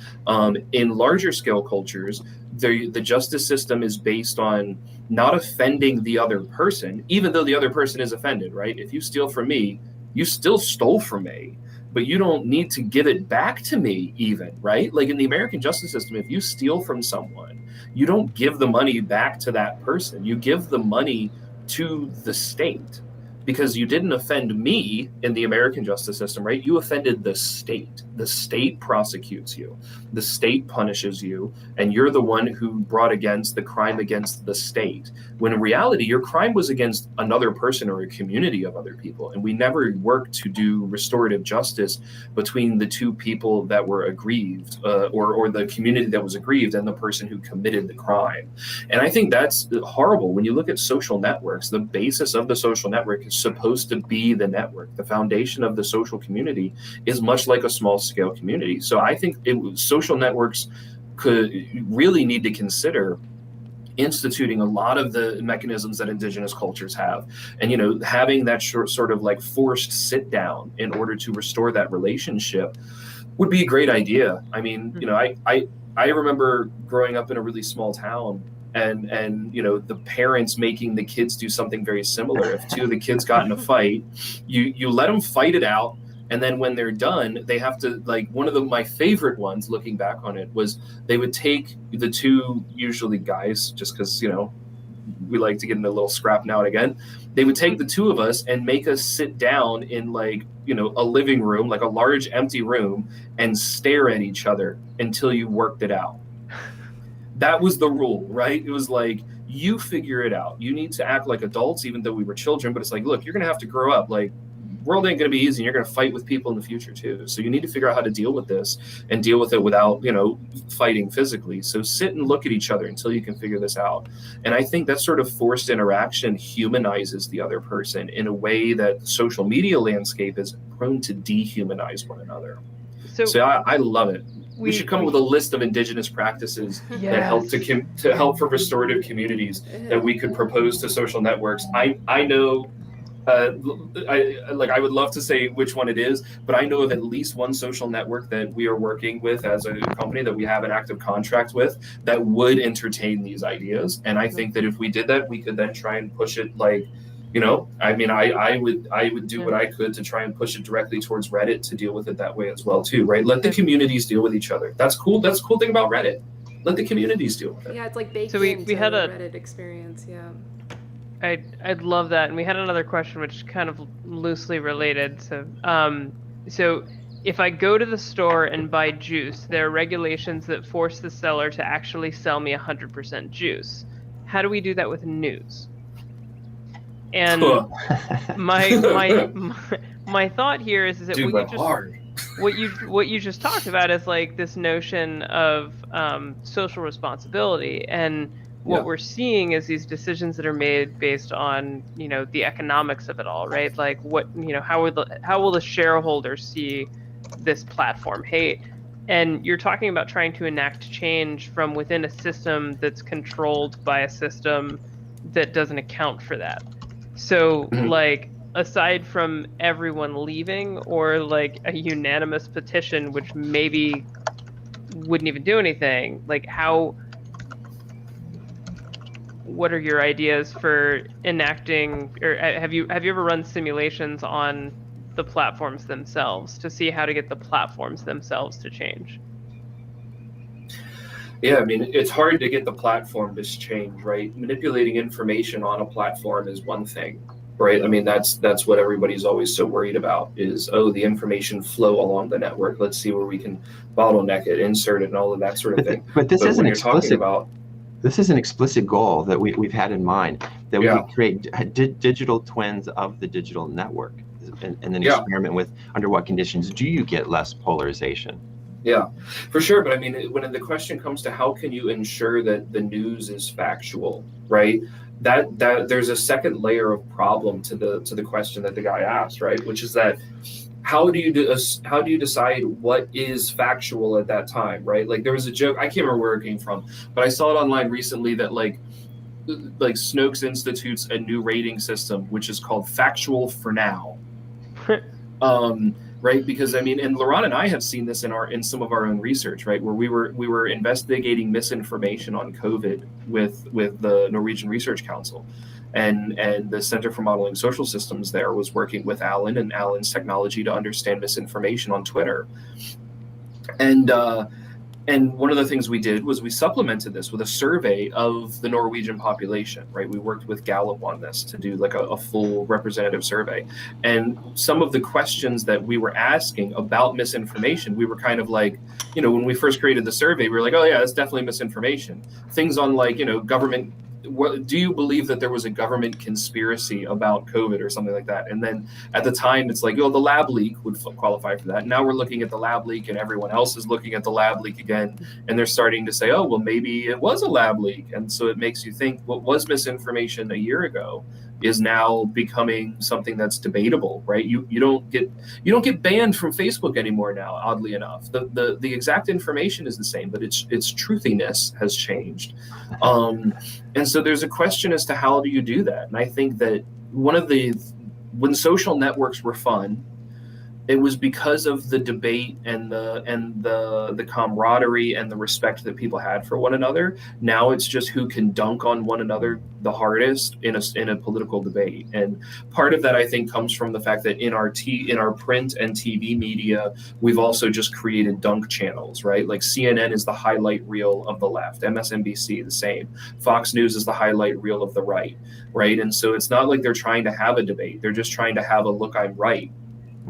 In larger scale cultures, the justice system is based on not offending the other person, even though the other person is offended, right? If you steal from me, you still stole from me, but you don't need to give it back to me even, right? Like in the American justice system, if you steal from someone, you don't give the money back to that person. You give the money to the state, because you didn't offend me in the American justice system, right? You offended the state. The state prosecutes you. The state punishes you, and you're the one who brought against the crime against the state. When in reality, your crime was against another person or a community of other people. And we never worked to do restorative justice between the two people that were aggrieved, or the community that was aggrieved and the person who committed the crime. And I think that's horrible. When you look at social networks, the basis of the social network is supposed to be the network. The foundation of the social community is much like a small scale community. So I think social networks could really need to consider instituting a lot of the mechanisms that indigenous cultures have, and having that sort of like forced sit down in order to restore that relationship would be a great idea. I mean, I remember growing up in a really small town, and the parents making the kids do something very similar. If two of the kids got in a fight, you let them fight it out, and then when they're done, they have to, like, one of my favorite ones looking back on it was they would take the two, usually guys, just because we like to get in a little scrap now and again, they would take the two of us and make us sit down in a living room, like a large empty room, and stare at each other until you worked it out. That was the rule, right? It was like, you figure it out. You need to act like adults, even though we were children, but it's like, look, you're going to have to grow up. Like, world ain't going to be easy, and you're going to fight with people in the future too. So you need to figure out how to deal with this and deal with it without, fighting physically. So sit and look at each other until you can figure this out. And I think that sort of forced interaction humanizes the other person in a way that the social media landscape is prone to dehumanize one another. So I love it. We should come up with a list of indigenous practices that help to help for restorative communities that we could propose to social networks. I know, I would love to say which one it is, but I know of at least one social network that we are working with as a company that we have an active contract with that would entertain these ideas. And I think that if we did that, we could then try and push it I would do what I could to try and push it directly towards Reddit to deal with it that way as well too, right? Let the communities deal with each other. That's cool. That's the cool thing about Reddit. Let the communities deal with it. Yeah, it's like baked into the Reddit experience. Yeah. I'd love that. And we had another question which kind of loosely related. So if I go to the store and buy juice, there are regulations that force the seller to actually sell me 100% juice. How do we do that with news? And my thought here is that what you just talked about is like this notion of social responsibility, and what we're seeing is these decisions that are made based on, you know, the economics of it all, right? Like what, you know, how will the shareholders see this platform hate? And you're talking about trying to enact change from within a system that's controlled by a system that doesn't account for that. So like, aside from everyone leaving or like a unanimous petition, which maybe wouldn't even do anything, like what are your ideas for enacting, or have you ever run simulations on the platforms themselves to see how to get the platforms themselves to change? Yeah, I mean, it's hard to get the platform to change, right? Manipulating information on a platform is one thing, right? I mean, that's what everybody's always so worried about is, oh, the information flow along the network. Let's see where we can bottleneck it, insert it, and all of that sort of thing. But this is when an you're talking explicit. About, This is an explicit goal that we've had in mind, that we would create digital twins of the digital network, and then experiment with under what conditions do you get less polarization. Yeah, for sure. But I mean, when the question comes to how can you ensure that the news is factual, right? That there's a second layer of problem to the question that the guy asked, right? Which is that how do you decide what is factual at that time, right? Like there was a joke, I can't remember where it came from, but I saw it online recently that like Snopes institutes a new rating system which is called factual for now. Right, because I mean, and Laurent and I have seen this in some of our own research, right, where we were investigating misinformation on COVID with the Norwegian Research Council, and the Center for Modeling Social Systems there was working with Alan and Alan's technology to understand misinformation on Twitter, and one of the things we did was we supplemented this with a survey of the Norwegian population, right? We worked with Gallup on this to do like a full representative survey. And some of the questions that we were asking about misinformation, we were kind of like, you know, when we first created the survey, we were like, oh yeah, that's definitely misinformation. Things on like, you know, government, do you believe that there was a government conspiracy about COVID or something like that? And then at the time, it's like, oh, the lab leak would qualify for that. Now we're looking at the lab leak and everyone else is looking at the lab leak again. And they're starting to say, oh, well, maybe it was a lab leak. And so it makes you think what was misinformation a year ago is now becoming something that's debatable, right? You don't get banned from Facebook anymore now, oddly enough. The exact information is the same, but its truthiness has changed. And so there's a question as to how do you do that? And I think that when social networks were fun, it was because of the debate and the camaraderie and the respect that people had for one another. Now it's just who can dunk on one another the hardest in a political debate. And part of that, I think, comes from the fact that in our print and TV media, we've also just created dunk channels, right? Like CNN is the highlight reel of the left, MSNBC the same, Fox News is the highlight reel of the right, right? And so it's not like they're trying to have a debate; they're just trying to have a look, I'm right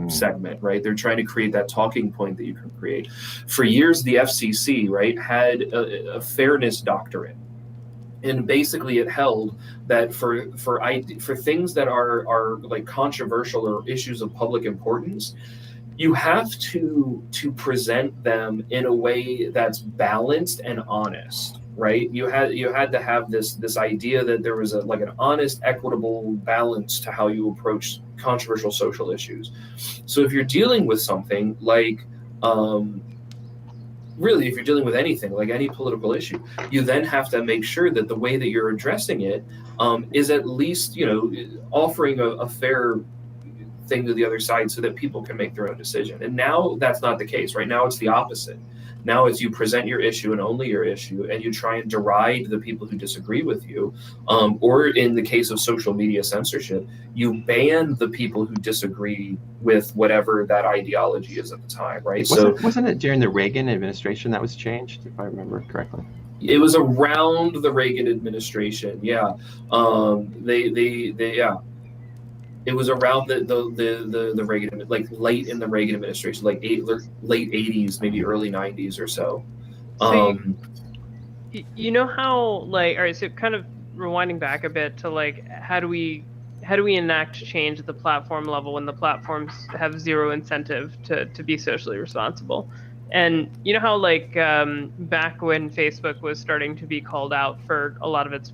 segment, right? They're trying to create that talking point that you can create. For years, the FCC, right, had a fairness doctrine, and basically it held that for things that are like controversial or issues of public importance, you have to present them in a way that's balanced and honest. Right, you had to have this idea that there was an honest, equitable balance to how you approach controversial social issues. So if you're dealing with something like, really, if you're dealing with anything like any political issue, you then have to make sure that the way that you're addressing it is at least, you know, offering a fair thing to the other side so that people can make their own decision. And now that's not the case. Right now it's the opposite. Now it's you present your issue and only your issue, and you try and deride the people who disagree with you. Or in the case of social media censorship, you ban the people who disagree with whatever that ideology is at the time, right? Wasn't it during the Reagan administration that was changed, if I remember correctly? It was around the Reagan administration, yeah. It was around the Reagan, like late in the Reagan administration, like late 80s, maybe early 90s or so. You know how, like, all right, so kind of rewinding back a bit to like, how do we enact change at the platform level when the platforms have zero incentive to be socially responsible? And you know how like back when Facebook was starting to be called out for a lot of its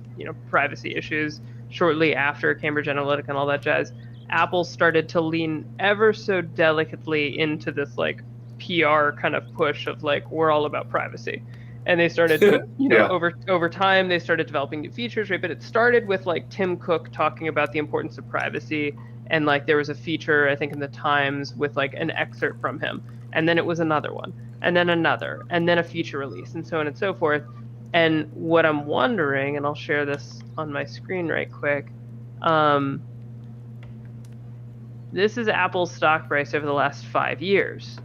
privacy issues shortly after Cambridge Analytica and all that jazz, Apple started to lean ever so delicately into this like PR kind of push of like we're all about privacy. And they started to, Yeah. over time, they started developing new features, right? But it started with like Tim Cook talking about the importance of privacy, and like there was a feature I think in the Times with like an excerpt from him, and then it was another one, and then another, and then a feature release, and so on and so forth. And what I'm wondering, and I'll share this on my screen right quick, this is Apple's stock price over the last 5 years.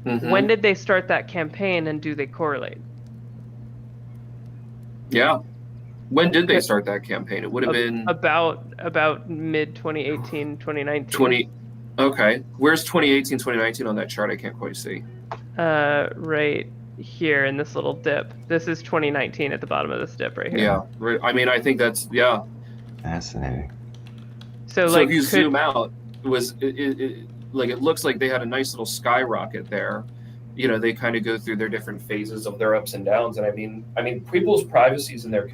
Mm-hmm. When did they start that campaign, and do they correlate? Yeah. When did they start that campaign? It would have been about mid 2018, 2019. Okay. Where's 2018, 2019 on that chart? I can't quite see. Right here in this little dip. This is 2019 at the bottom of this dip right here. Yeah. Right. I mean, I think that's Fascinating. So like if you zoom out, it looks like they had a nice little skyrocket there. They kind of go through their different phases of their ups and downs, and I mean, people's privacy and their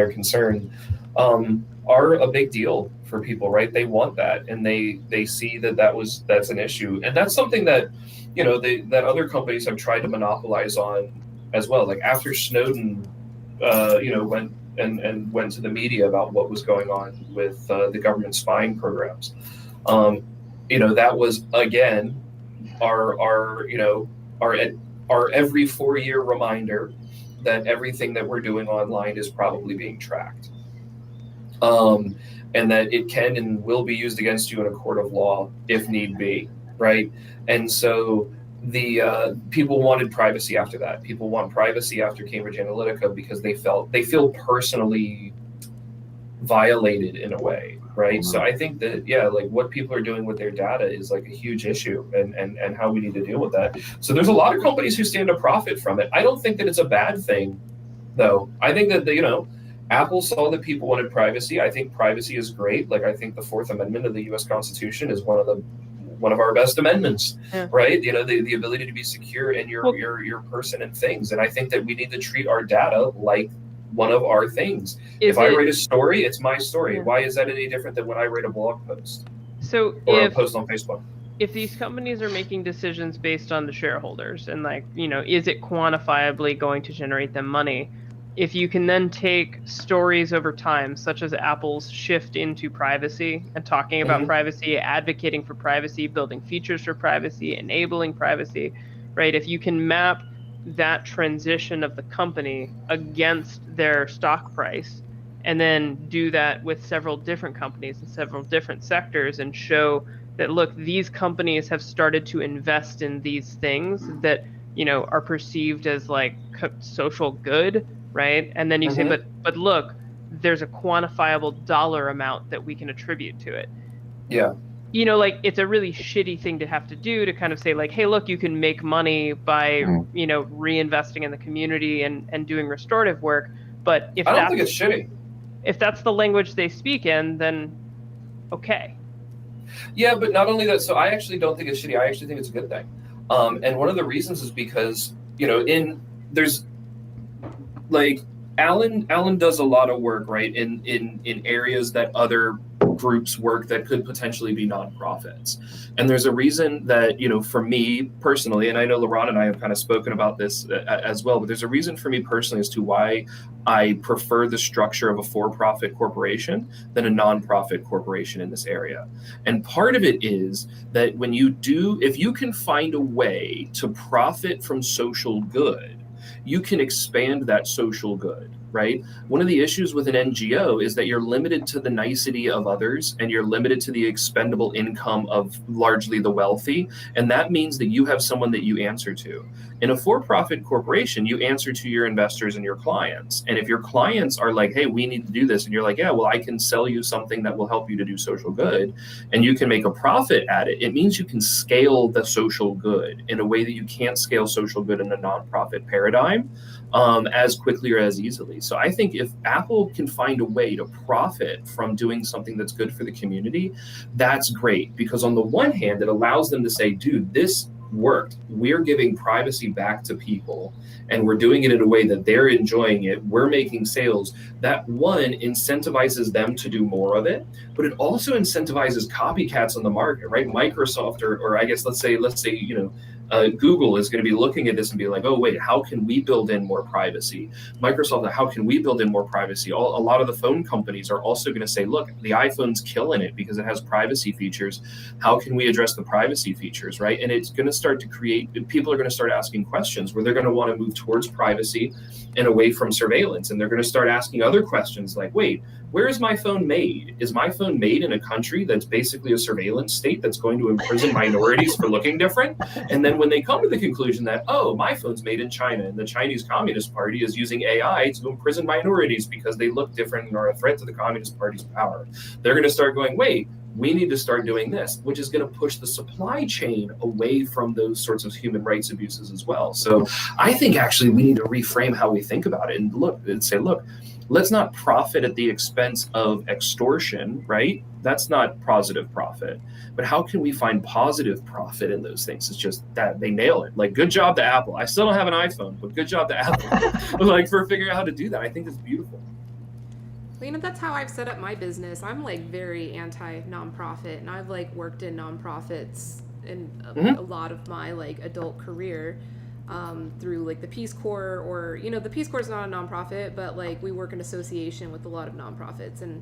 concern are a big deal for people, right? They want that, and they see that's an issue, and that's something that that other companies have tried to monopolize on as well. Like after Snowden, went to the media about what was going on with the government spying programs. That was again our every 4-year reminder that everything that we're doing online is probably being tracked, and that it can and will be used against you in a court of law if need be, right? And so the people wanted privacy after that. People want privacy after Cambridge Analytica because they feel personally violated in a way, right? So I think that like what people are doing with their data is like a huge issue, and how we need to deal with that. So there's a lot of companies who stand to profit from it. I don't think that it's a bad thing, though. I think that Apple saw that people wanted privacy. I think privacy is great. Like I think the Fourth Amendment of the U.S. Constitution is one of our best amendments, right? The ability to be secure in your person and things. And I think that we need to treat our data like one of our things. If I write a story, it's my story. Why is that any different than when I write a blog post? Or a post on Facebook? If these companies are making decisions based on the shareholders and is it quantifiably going to generate them money? If you can then take stories over time, such as Apple's shift into privacy and talking about privacy, advocating for privacy, building features for privacy, enabling privacy, right? If you can map that transition of the company against their stock price, and then do that with several different companies in several different sectors, and show that, look, these companies have started to invest in these things that are perceived as like social good, right? And then you say, but look, there's a quantifiable dollar amount that we can attribute to it. Yeah. It's a really shitty thing to have to do, to kind of say like, hey, look, you can make money by, reinvesting in the community and doing restorative work. But if I don't think it's shitty. If that's the language they speak in, then okay. Yeah, but not only that, so I actually don't think it's shitty. I actually think it's a good thing. And one of the reasons is because, there's like Alan does a lot of work, right, in areas that other groups work that could potentially be nonprofits. And there's a reason that, for me personally, and I know LaRon and I have kind of spoken about this as well, but there's a reason for me personally as to why I prefer the structure of a for-profit corporation than a nonprofit corporation in this area. And part of it is that if you can find a way to profit from social good, you can expand that social good, right? One of the issues with an NGO is that you're limited to the nicety of others, and you're limited to the expendable income of largely the wealthy. And that means that you have someone that you answer to. In a for-profit corporation, you answer to your investors and your clients. And if your clients are like, hey, we need to do this, and you're like, yeah, well, I can sell you something that will help you to do social good, and you can make a profit at it, it means you can scale the social good in a way that you can't scale social good in a nonprofit paradigm as quickly or as easily. So I think if Apple can find a way to profit from doing something that's good for the community, that's great. Because on the one hand, it allows them to say, dude, this worked. We're giving privacy back to people, and we're doing it in a way that they're enjoying it. We're making sales. That one incentivizes them to do more of it, but it also incentivizes copycats on the market, right? Microsoft, or I guess let's say Google is going to be looking at this and be like, oh wait, how can we build in more privacy? Microsoft, how can we build in more privacy? A lot of the phone companies are also going to say, look, the iPhone's killing it because it has privacy features. How can we address the privacy features, right? And it's going to start to create, people are going to start asking questions where they're going to want to move towards privacy and away from surveillance. And they're going to start asking other questions like, wait, where is my phone made? Is my phone made in a country that's basically a surveillance state that's going to imprison minorities for looking different? And then when they come to the conclusion that, oh, my phone's made in China and the Chinese Communist Party is using AI to imprison minorities because they look different and are a threat to the Communist Party's power, they're going to start going, wait, we need to start doing this, which is going to push the supply chain away from those sorts of human rights abuses as well. So I think actually we need to reframe how we think about it and say, look, let's not profit at the expense of extortion, right? That's not positive profit. But how can we find positive profit in those things? It's just that they nail it. Like, good job to Apple. I still don't have an iPhone, but good job to Apple like for figuring out how to do that. I think it's beautiful. Well, that's how I've set up my business. I'm like very anti-nonprofit, and I've like worked in nonprofits in a lot of my like adult career. Through like the Peace Corps, or the Peace Corps is not a nonprofit, but like we work in association with a lot of nonprofits, and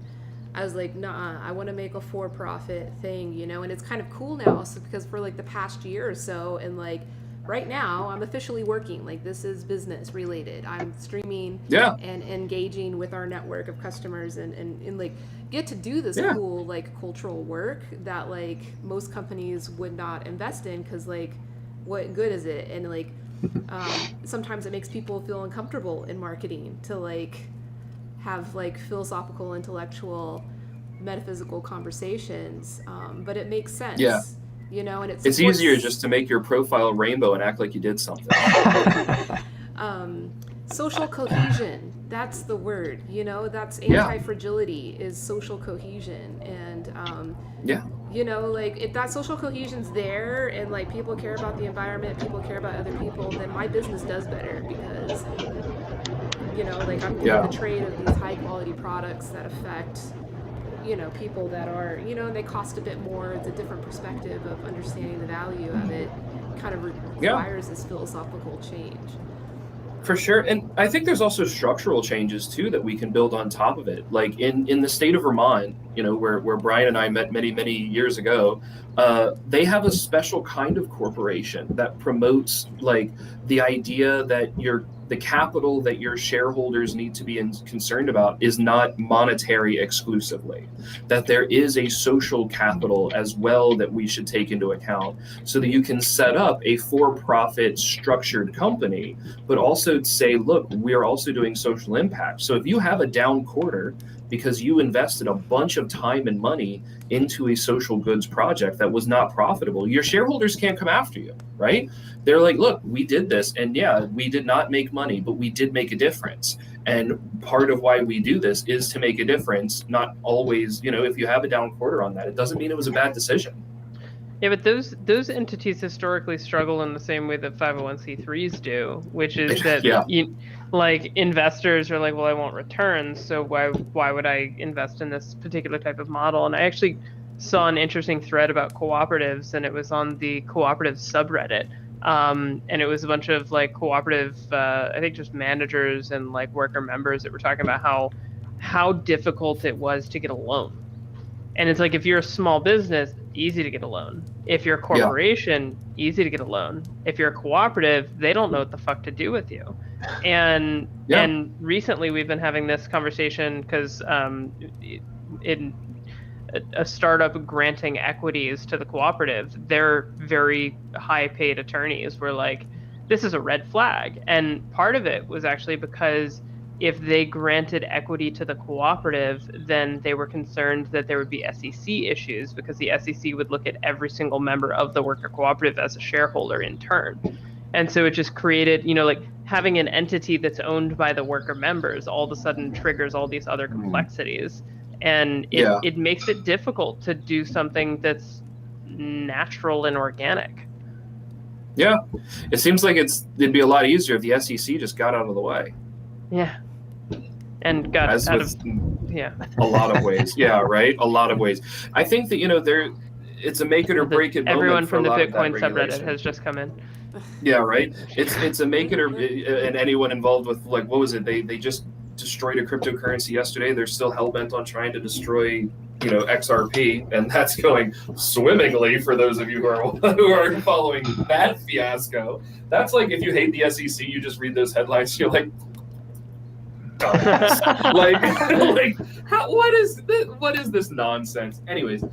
I was like, nah, I want to make a for-profit thing, and it's kind of cool now, because for like the past year or so, and like right now I'm officially working, like this is business related. I'm streaming and engaging with our network of customers, and like get to do this cool like cultural work that like most companies would not invest in, because like what good is it? And like sometimes it makes people feel uncomfortable in marketing to like have like philosophical, intellectual, metaphysical conversations, but it makes sense. And it's easier just to make your profile rainbow and act like you did something. Social cohesion, that's the word, that's anti-fragility, is social cohesion. And like if that social cohesion's there, and like people care about the environment, people care about other people, then my business does better, because like I'm doing the trade of these high quality products that affect people that are and they cost a bit more. It's a different perspective of understanding the value of it. Kind of requires this philosophical change. For sure. And I think there's also structural changes too that we can build on top of it. Like in the state of Vermont, where Brian and I met many, many years ago, they have a special kind of corporation that promotes like the idea that the capital that your shareholders need to be concerned about is not monetary exclusively, that there is a social capital as well that we should take into account, so that you can set up a for-profit structured company, but also say, look, we're also doing social impact. So if you have a down quarter because you invested a bunch of time and money into a social goods project that was not profitable, your shareholders can't come after you, right? They're like, look, we did this, and we did not make money, but we did make a difference. And part of why we do this is to make a difference, not always, if you have a down quarter on that, it doesn't mean it was a bad decision. Yeah, but those entities historically struggle in the same way that 501c3s do, which is that like investors are like, well, I want returns, so why would I invest in this particular type of model? And I actually saw an interesting thread about cooperatives, and it was on the cooperative subreddit. And it was a bunch of like cooperative, I think just managers and like worker members that were talking about how difficult it was to get a loan. And it's like, if you're a small business, easy to get a loan. If you're a corporation, easy to get a loan. If you're a cooperative, they don't know what the fuck to do with you. And recently we've been having this conversation because in a startup granting equities to the cooperative, they're very high paid attorneys were like, this is a red flag. And part of it was actually because if they granted equity to the cooperative, then they were concerned that there would be SEC issues, because the SEC would look at every single member of the worker cooperative as a shareholder in turn. And so it just created, like having an entity that's owned by the worker members all of a sudden triggers all these other complexities. And it makes it difficult to do something that's natural and organic. Yeah. It seems like it'd be a lot easier if the SEC just got out of the way. Yeah. And got As out with of a lot of ways. Yeah, right. A lot of ways. I think that it's a make it or break it. Everyone from the moment Bitcoin subreddit has just come in. Yeah, right. It's a make it or, and anyone involved with, like, what was it? They just destroyed a cryptocurrency yesterday. They're still hell bent on trying to destroy XRP, and that's going swimmingly for those of you who are following that fiasco. That's like, if you hate the SEC, you just read those headlines. You're like, what is this nonsense? Anyways,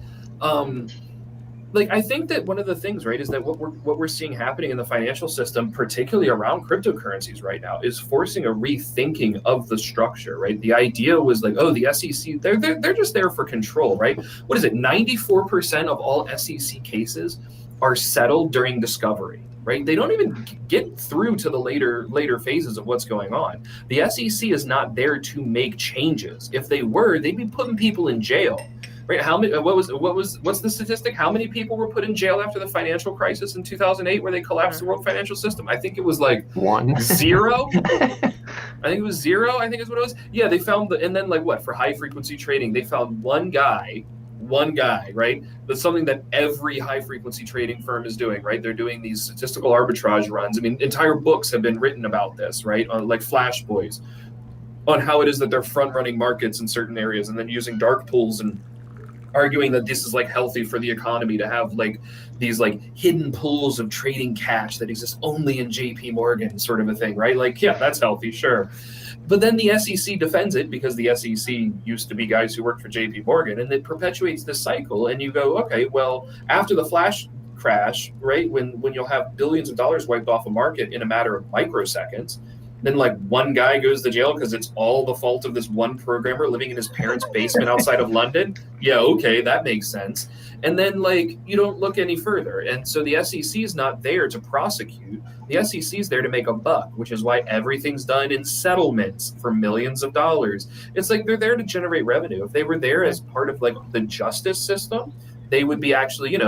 I think that one of the things, right, is that what we're seeing happening in the financial system, particularly around cryptocurrencies right now, is forcing a rethinking of the structure, right? The idea was like, oh, the SEC, they're just there for control, right? What is it? 94% of all SEC cases are settled during discovery. Right? They don't even get through to the later phases of what's going on. The SEC is not there to make changes. If they were, they'd be putting people in jail. Right? What's the statistic? How many people were put in jail after the financial crisis in 2008, where they collapsed the world financial system? I think it was like 0. I think it was 0. I think is what it was. Yeah, they found and then for high frequency trading, they found one guy, right? That's something that every high frequency trading firm is doing, right? They're doing these statistical arbitrage runs. I mean, entire books have been written about this, right? On like Flash Boys, on how it is that they're front running markets in certain areas and then using dark pools and arguing that this is like healthy for the economy to have like these like hidden pools of trading cash that exist only in JP Morgan, sort of a thing, right? Like, yeah, that's healthy, sure. But then the SEC defends it because the SEC used to be guys who worked for JP Morgan, and it perpetuates this cycle. And you go, okay, well, after the flash crash, right, when you'll have billions of dollars wiped off a market in a matter of microseconds, then like one guy goes to jail because it's all the fault of this one programmer living in his parents' basement outside of London. Yeah, okay, that makes sense. And then like you don't look any further. And so the SEC is not there to prosecute. The SEC is there to make a buck, which is why everything's done in settlements for millions of dollars. It's like they're there to generate revenue. If they were there as part of like the justice system, they would be actually,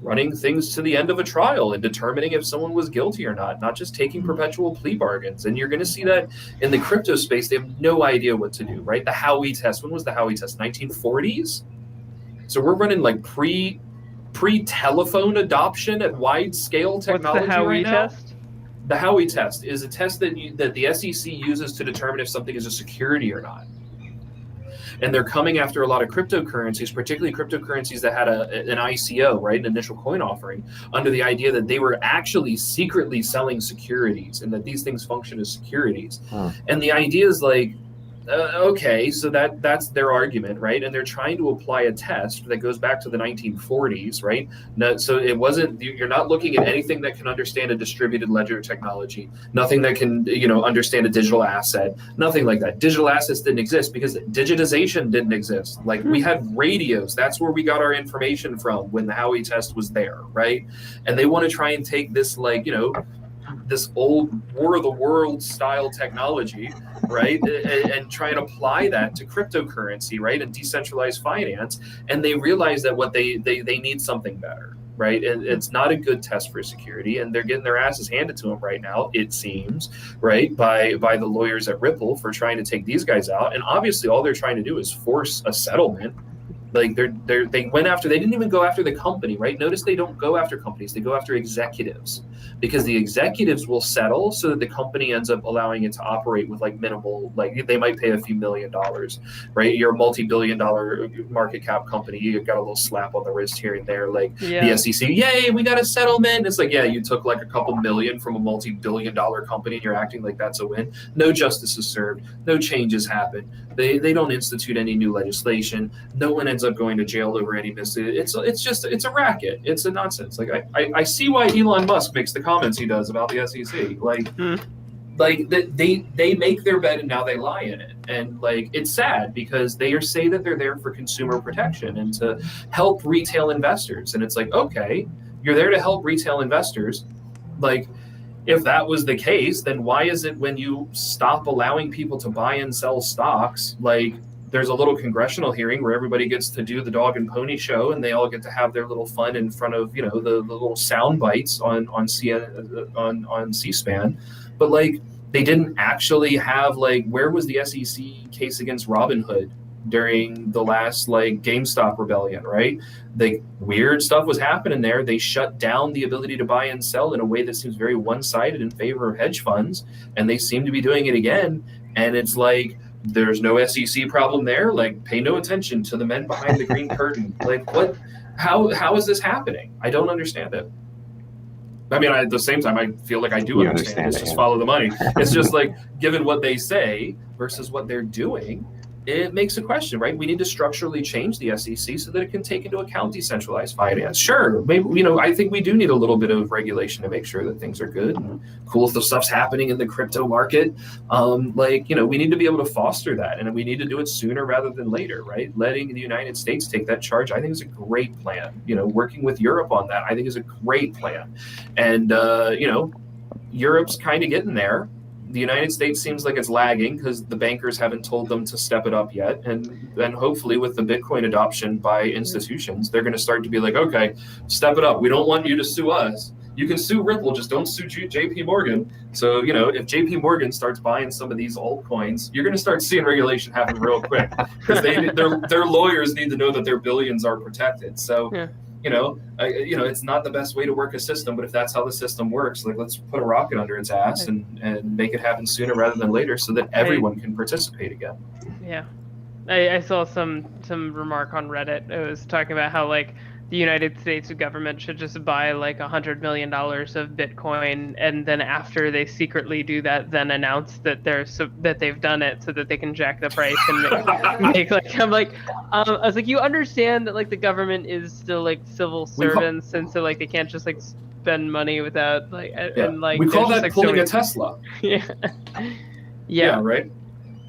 running things to the end of a trial and determining if someone was guilty or not just taking perpetual plea bargains. And you're going to see that in the crypto space. They have no idea what to do, right? The Howey test. When was the Howey test? 1940s? So we're running like pre-telephone adoption at wide scale technology. What's the Howey right now? test? The Howey test is a test that the SEC uses to determine if something is a security or not. And they're coming after a lot of cryptocurrencies, particularly cryptocurrencies that had an ICO, right, an initial coin offering, under the idea that they were actually secretly selling securities and that these things function as securities. And the idea is like, okay, so that's their argument, right? And they're trying to apply a test that goes back to the 1940s, right? No, so it wasn't, you're not looking at anything that can understand a distributed ledger technology, nothing that can, understand a digital asset, nothing like that. Digital assets didn't exist because digitization didn't exist. Like we had radios. That's where we got our information from when the Howey test was there, right? And they want to try and take this, like, this old War of the Worlds style technology, right, and try and apply that to cryptocurrency, right, and decentralized finance. And they realize that what they need something better, right? And it's not a good test for security, and they're getting their asses handed to them right now, it seems, right, by the lawyers at Ripple for trying to take these guys out. And obviously all they're trying to do is force a settlement. Like they didn't even go after the company, right? Notice they don't go after companies, they go after executives, because the executives will settle so that the company ends up allowing it to operate with like minimal, like they might pay a few $1 million, right? You're a multi-billion-dollar market cap company, you've got a little slap on the wrist here and there, like the SEC, yay, we got a settlement. It's like, yeah, you took like a couple million from a multi-billion-dollar company and you're acting like that's a win. No justice is served, no changes happen. They don't institute any new legislation. No one ends up going to jail over any mistake. It's a racket. It's a nonsense. Like I see why Elon Musk makes likes the comments he does about the SEC. Like they make their bed and now they lie in it. And like, it's sad because they say that they're there for consumer protection and to help retail investors. And it's like, okay, you're there to help retail investors. Like, if that was the case, then why is it when you stop allowing people to buy and sell stocks, like there's a little congressional hearing where everybody gets to do the dog and pony show and they all get to have their little fun in front of, you know, the little sound bites on C-SPAN. But like, they didn't actually have, like, where was the SEC case against Robinhood during the last like GameStop rebellion, right? The weird stuff was happening there. They shut down the ability to buy and sell in a way that seems very one-sided in favor of hedge funds, and they seem to be doing it again. And it's like, there's no SEC problem there. Like, pay no attention to the men behind the green curtain. Like, what? How is this happening? I don't understand it. I mean, at the same time, I feel like I do understand. It's just follow the money. It's just like, given what they say versus what they're doing, it makes a question, right? We need to structurally change the SEC so that it can take into account decentralized finance. Sure, maybe, you know, I think we do need a little bit of regulation to make sure that things are good and cool if the stuff's happening in the crypto market. Like, you know, we need to be able to foster that, and we need to do it sooner rather than later, right? Letting the United States take that charge, I think, is a great plan. You know, working with Europe on that, I think, is a great plan. And, you know, Europe's kind of getting there. The United States seems like it's lagging because the bankers haven't told them to step it up yet. And then hopefully with the Bitcoin adoption by institutions, they're going to start to be like, okay, step it up. We don't want you to sue us. You can sue Ripple, just don't sue JP Morgan. So, you know, if JP Morgan starts buying some of these altcoins, you're going to start seeing regulation happen real quick because their lawyers need to know that their billions are protected. So, yeah. You know, it's not the best way to work a system, but if that's how the system works, like, let's put a rocket under its ass and make it happen sooner rather than later so that everyone can participate again. Yeah. I saw some remark on Reddit. It was talking about how, like, the United States government should just buy like $100 million of Bitcoin, and then after they secretly do that, then announce that that they've done it so that they can jack the price and make like, I'm like, I was like, you understand that like the government is still like civil servants, and so like they can't just like spend money without like, and like we call that like pulling a Tesla. Yeah, right.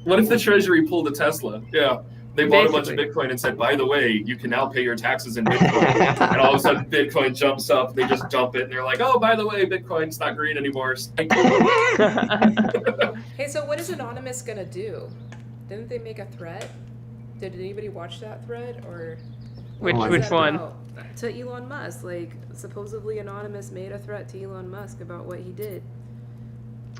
What if the Treasury pulled a Tesla? Yeah. They bought a bunch of Bitcoin and said, by the way, you can now pay your taxes in Bitcoin. And all of a sudden, Bitcoin jumps up. They just dump it. And they're like, oh, by the way, Bitcoin's not green anymore. Hey, so what is Anonymous going to do? Didn't they make a threat? Did anybody watch that thread? Or which one? To Elon Musk. Like, supposedly Anonymous made a threat to Elon Musk about what he did.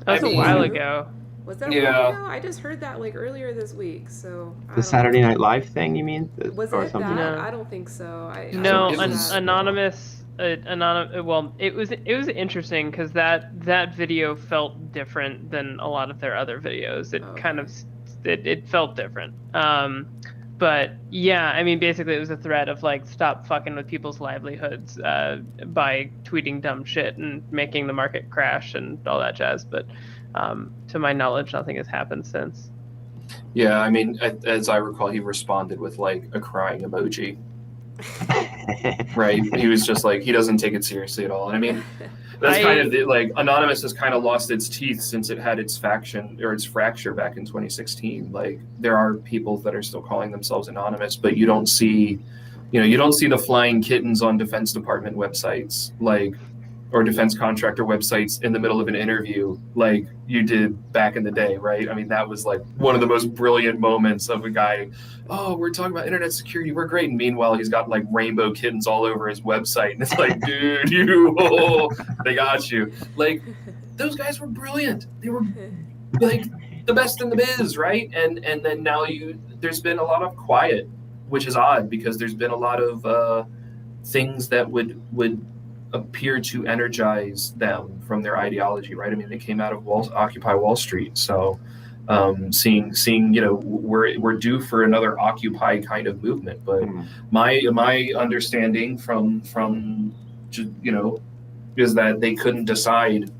That was a while ago. Was that a while ago? I just heard that like earlier this week. So the Saturday Night Live thing, you mean? Was it that? No. I don't think so. Anonymous. Well, it was interesting because that video felt different than a lot of their other videos. It felt different. But yeah, I mean, basically it was a threat of like, stop fucking with people's livelihoods by tweeting dumb shit and making the market crash and all that jazz. But to my knowledge, nothing has happened since. Yeah, I mean, as I recall, he responded with like a crying emoji. Right? He was just like, he doesn't take it seriously at all. And I mean, that's kind of like, Anonymous has kind of lost its teeth since it had its faction or its fracture back in 2016. Like, there are people that are still calling themselves Anonymous, but you don't see the flying kittens on Defense Department websites, like, or defense contractor websites in the middle of an interview like you did back in the day, right? I mean, that was like one of the most brilliant moments of a guy, oh, we're talking about internet security, we're great. And meanwhile, he's got like rainbow kittens all over his website. And it's like, dude, they got you. Like, those guys were brilliant. They were like the best in the biz, right? And then now there's been a lot of quiet, which is odd because there's been a lot of things that would appear to energize them from their ideology, right? I mean, they came out of Occupy Wall Street, so seeing we're due for another Occupy kind of movement. But my understanding from is that they couldn't decide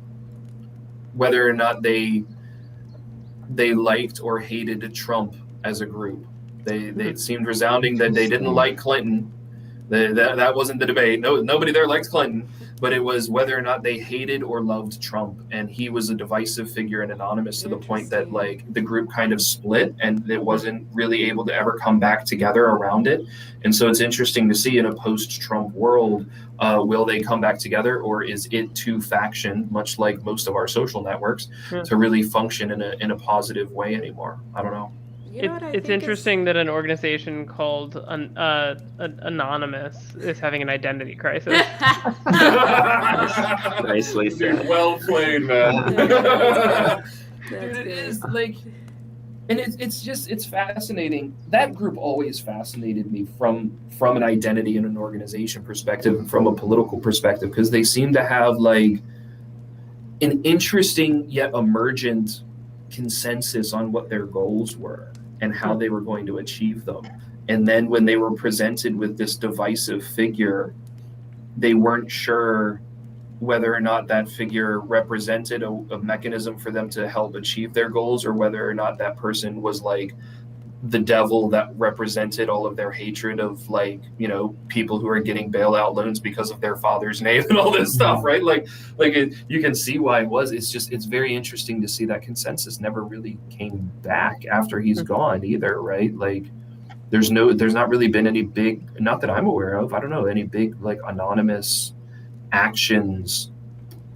whether or not they liked or hated Trump as a group. It seemed resounding that they didn't like Clinton. That wasn't the debate. Nobody there likes Clinton, but it was whether or not they hated or loved Trump, and he was a divisive figure and anonymous to the point that like the group kind of split and it wasn't really able to ever come back together around it. And so it's interesting to see in a post-Trump world, will they come back together, or is it too faction, much like most of our social networks, to really function in a positive way anymore? I don't know. It's interesting that an organization called Anonymous is having an identity crisis. Nicely said. Well played, man. Dude, it is like, and it's fascinating. That group always fascinated me from an identity and an organization perspective and from a political perspective, because they seem to have like an interesting yet emergent consensus on what their goals were and how they were going to achieve them. And then when they were presented with this divisive figure, they weren't sure whether or not that figure represented a mechanism for them to help achieve their goals, or whether or not that person was like the devil that represented all of their hatred of, like, you know, people who are getting bailout loans because of their father's name and all this stuff, right? You can see why it was. It's very interesting to see that consensus never really came back after he's gone either, right? Like, there's not really been any big, not that I'm aware of, I don't know, any big like anonymous actions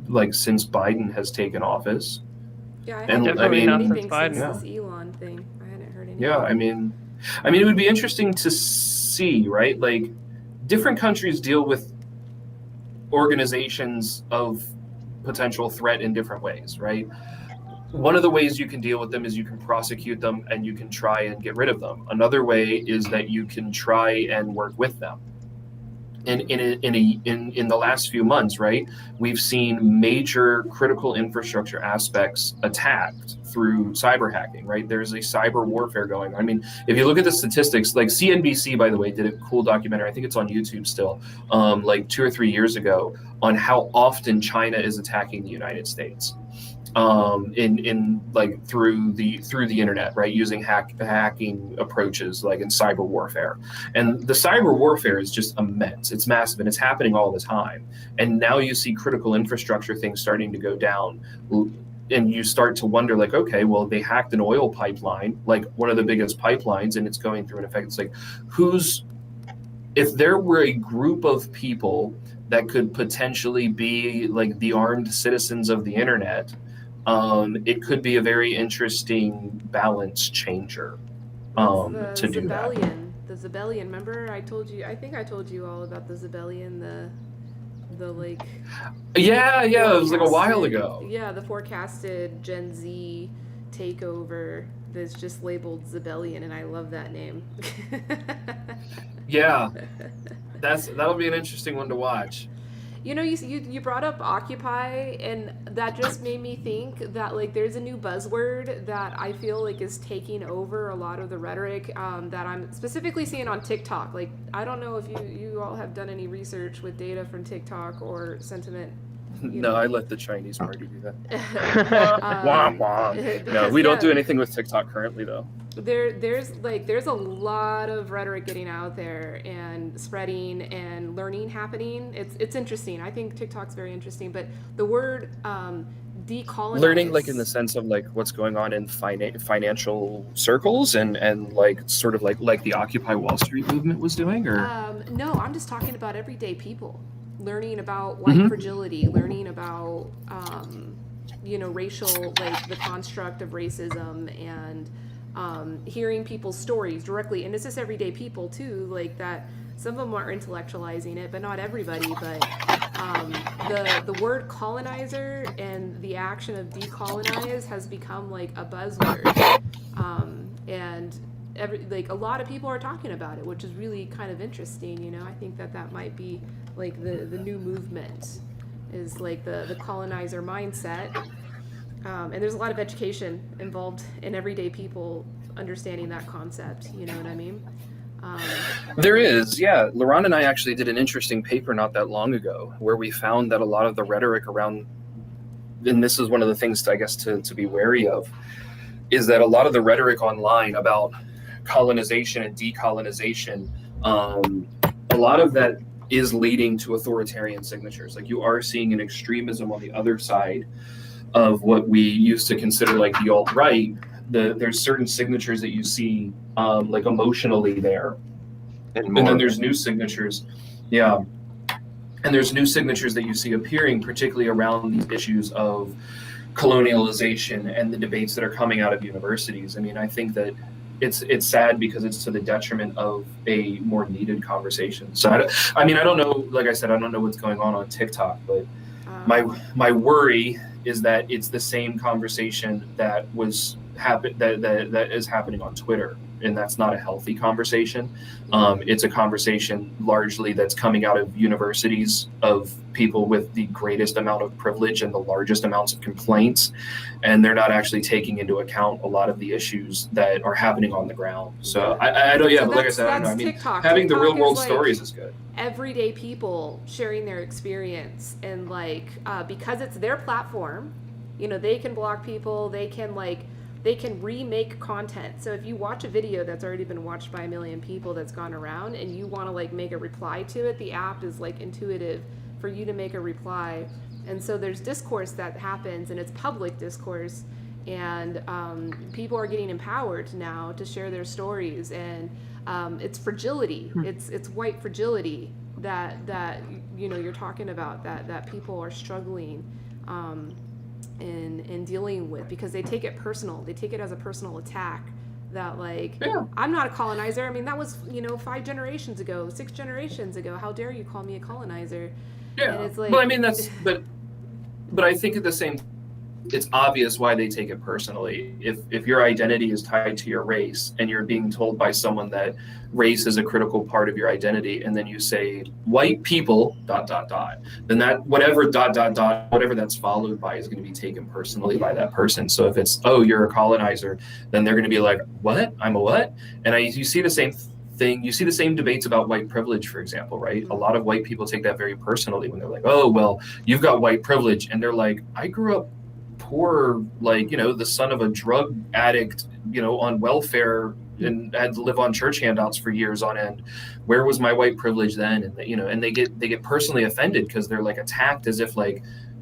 like since Biden has taken office. Yeah, I mean, not since Biden. This Elon thing. I hadn't heard anything. Yeah, I mean, it would be interesting to see, right? Like, different countries deal with organizations of potential threat in different ways, right? One of the ways you can deal with them is you can prosecute them and you can try and get rid of them. Another way is that you can try and work with them. In the last few months, right, we've seen major critical infrastructure aspects attacked through cyber hacking, right? There's a cyber warfare going on. I mean, if you look at the statistics, like CNBC, by the way, did a cool documentary, I think it's on YouTube still, like 2 or 3 years ago, on how often China is attacking the United States. In like through the internet, right, using hacking approaches, like in cyber warfare. And the cyber warfare is just immense. It's massive, and it's happening all the time. And now you see critical infrastructure things starting to go down, and you start to wonder, like, okay, well, they hacked an oil pipeline, like one of the biggest pipelines, and it's going through an effect. It's like, if there were a group of people that could potentially be like the armed citizens of the internet, it could be a very interesting balance changer to do that. The Zebellion, remember I think I told you all about the Zebellion, the like... Yeah, it was like a while ago. Yeah, the forecasted Gen Z takeover that's just labeled Zebellion, and I love that name. Yeah, that'll be an interesting one to watch. You know, you brought up Occupy, and that just made me think that, like, there's a new buzzword that I feel like is taking over a lot of the rhetoric that I'm specifically seeing on TikTok. Like, I don't know if you all have done any research with data from TikTok or sentiment. No, I let the Chinese party do that. Wah, wah. No, we don't do anything with TikTok currently, though. There's a lot of rhetoric getting out there and spreading and learning happening. It's interesting. I think TikTok's very interesting, but the word decolonize, learning, like, in the sense of like what's going on in financial circles and like sort of like the Occupy Wall Street movement was doing, or no, I'm just talking about everyday people learning about white fragility, learning about racial, like the construct of racism, and hearing people's stories directly. And it's just everyday people too, like that. Some of them are intellectualizing it, but not everybody. But the word colonizer and the action of decolonize has become like a buzzword, and a lot of people are talking about it, which is really kind of interesting. You know, I think that might be like the new movement, is like the colonizer mindset. And there's a lot of education involved in everyday people understanding that concept. You know what I mean? There is, yeah. Laurent and I actually did an interesting paper not that long ago where we found that a lot of the rhetoric around, and this is one of the things, I guess, to be wary of, is that a lot of the rhetoric online about colonization and decolonization, a lot of that is leading to authoritarian signatures. Like you are seeing an extremism on the other side of what we used to consider like the alt-right. There's certain signatures that you see like emotionally there. And then there's new signatures. Yeah. And there's new signatures that you see appearing, particularly around these issues of colonialization and the debates that are coming out of universities. I mean, I think that it's sad because it's to the detriment of a more needed conversation. So I don't know, like I said, I don't know what's going on TikTok, but my worry is that it's the same conversation that is happening on Twitter, and that's not a healthy conversation. It's a conversation largely that's coming out of universities of people with the greatest amount of privilege and the largest amounts of complaints, and they're not actually taking into account a lot of the issues that are happening on the ground. So I don't, yeah, but like I said, I don't know. I mean, having the real world stories is good. Everyday people sharing their experience, and because it's their platform, they can block people, they can remake content. So if you watch a video that's already been watched by 1 million people that's gone around and you want to make a reply to it, the app is intuitive for you to make a reply. And so there's discourse that happens, and it's public discourse, and people are getting empowered now to share their stories, and it's fragility. It's white fragility that you're talking about, that people are struggling in dealing with, because they take it personal. They take it as a personal attack that I'm not a colonizer. I mean, that was 5 generations ago, 6 generations ago. How dare you call me a colonizer? Yeah. And it's but I mean, but I think at the same, it's obvious why they take it personally. If your identity is tied to your race and you're being told by someone that race is a critical part of your identity, and then you say white people ... then that whatever ... whatever that's followed by is going to be taken personally by that person. So if it's, oh, you're a colonizer, then they're going to be like, what? I'm a what? And you see the same thing. You see the same debates about white privilege, for example, right? A lot of white people take that very personally when they're like, oh, well, you've got white privilege. And they're like, I grew up poor, the son of a drug addict, on welfare, and had to live on church handouts for years on end. Where was my white privilege then? And and they get personally offended because they're attacked as if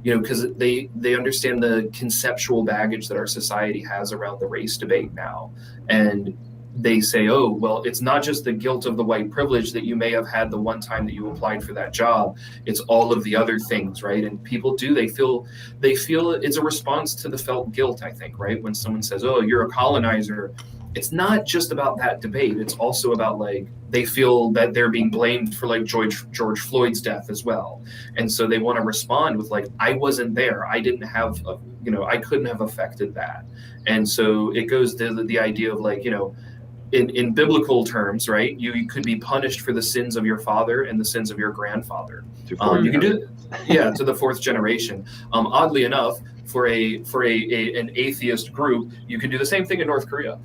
because they understand the conceptual baggage that our society has around the race debate now. And they say, oh, well, it's not just the guilt of the white privilege that you may have had the one time that you applied for that job. It's all of the other things, right? And people they feel it's a response to the felt guilt, I think, right? When someone says, oh, you're a colonizer, it's not just about that debate. It's also about they feel that they're being blamed for George Floyd's death as well. And so they want to respond with I wasn't there. I didn't have, I couldn't have affected that. And so it goes to the idea of in biblical terms, right? You could be punished for the sins of your father and the sins of your grandfather. You can do, to the 4th generation. Oddly enough, for an atheist group, you can do the same thing in North Korea.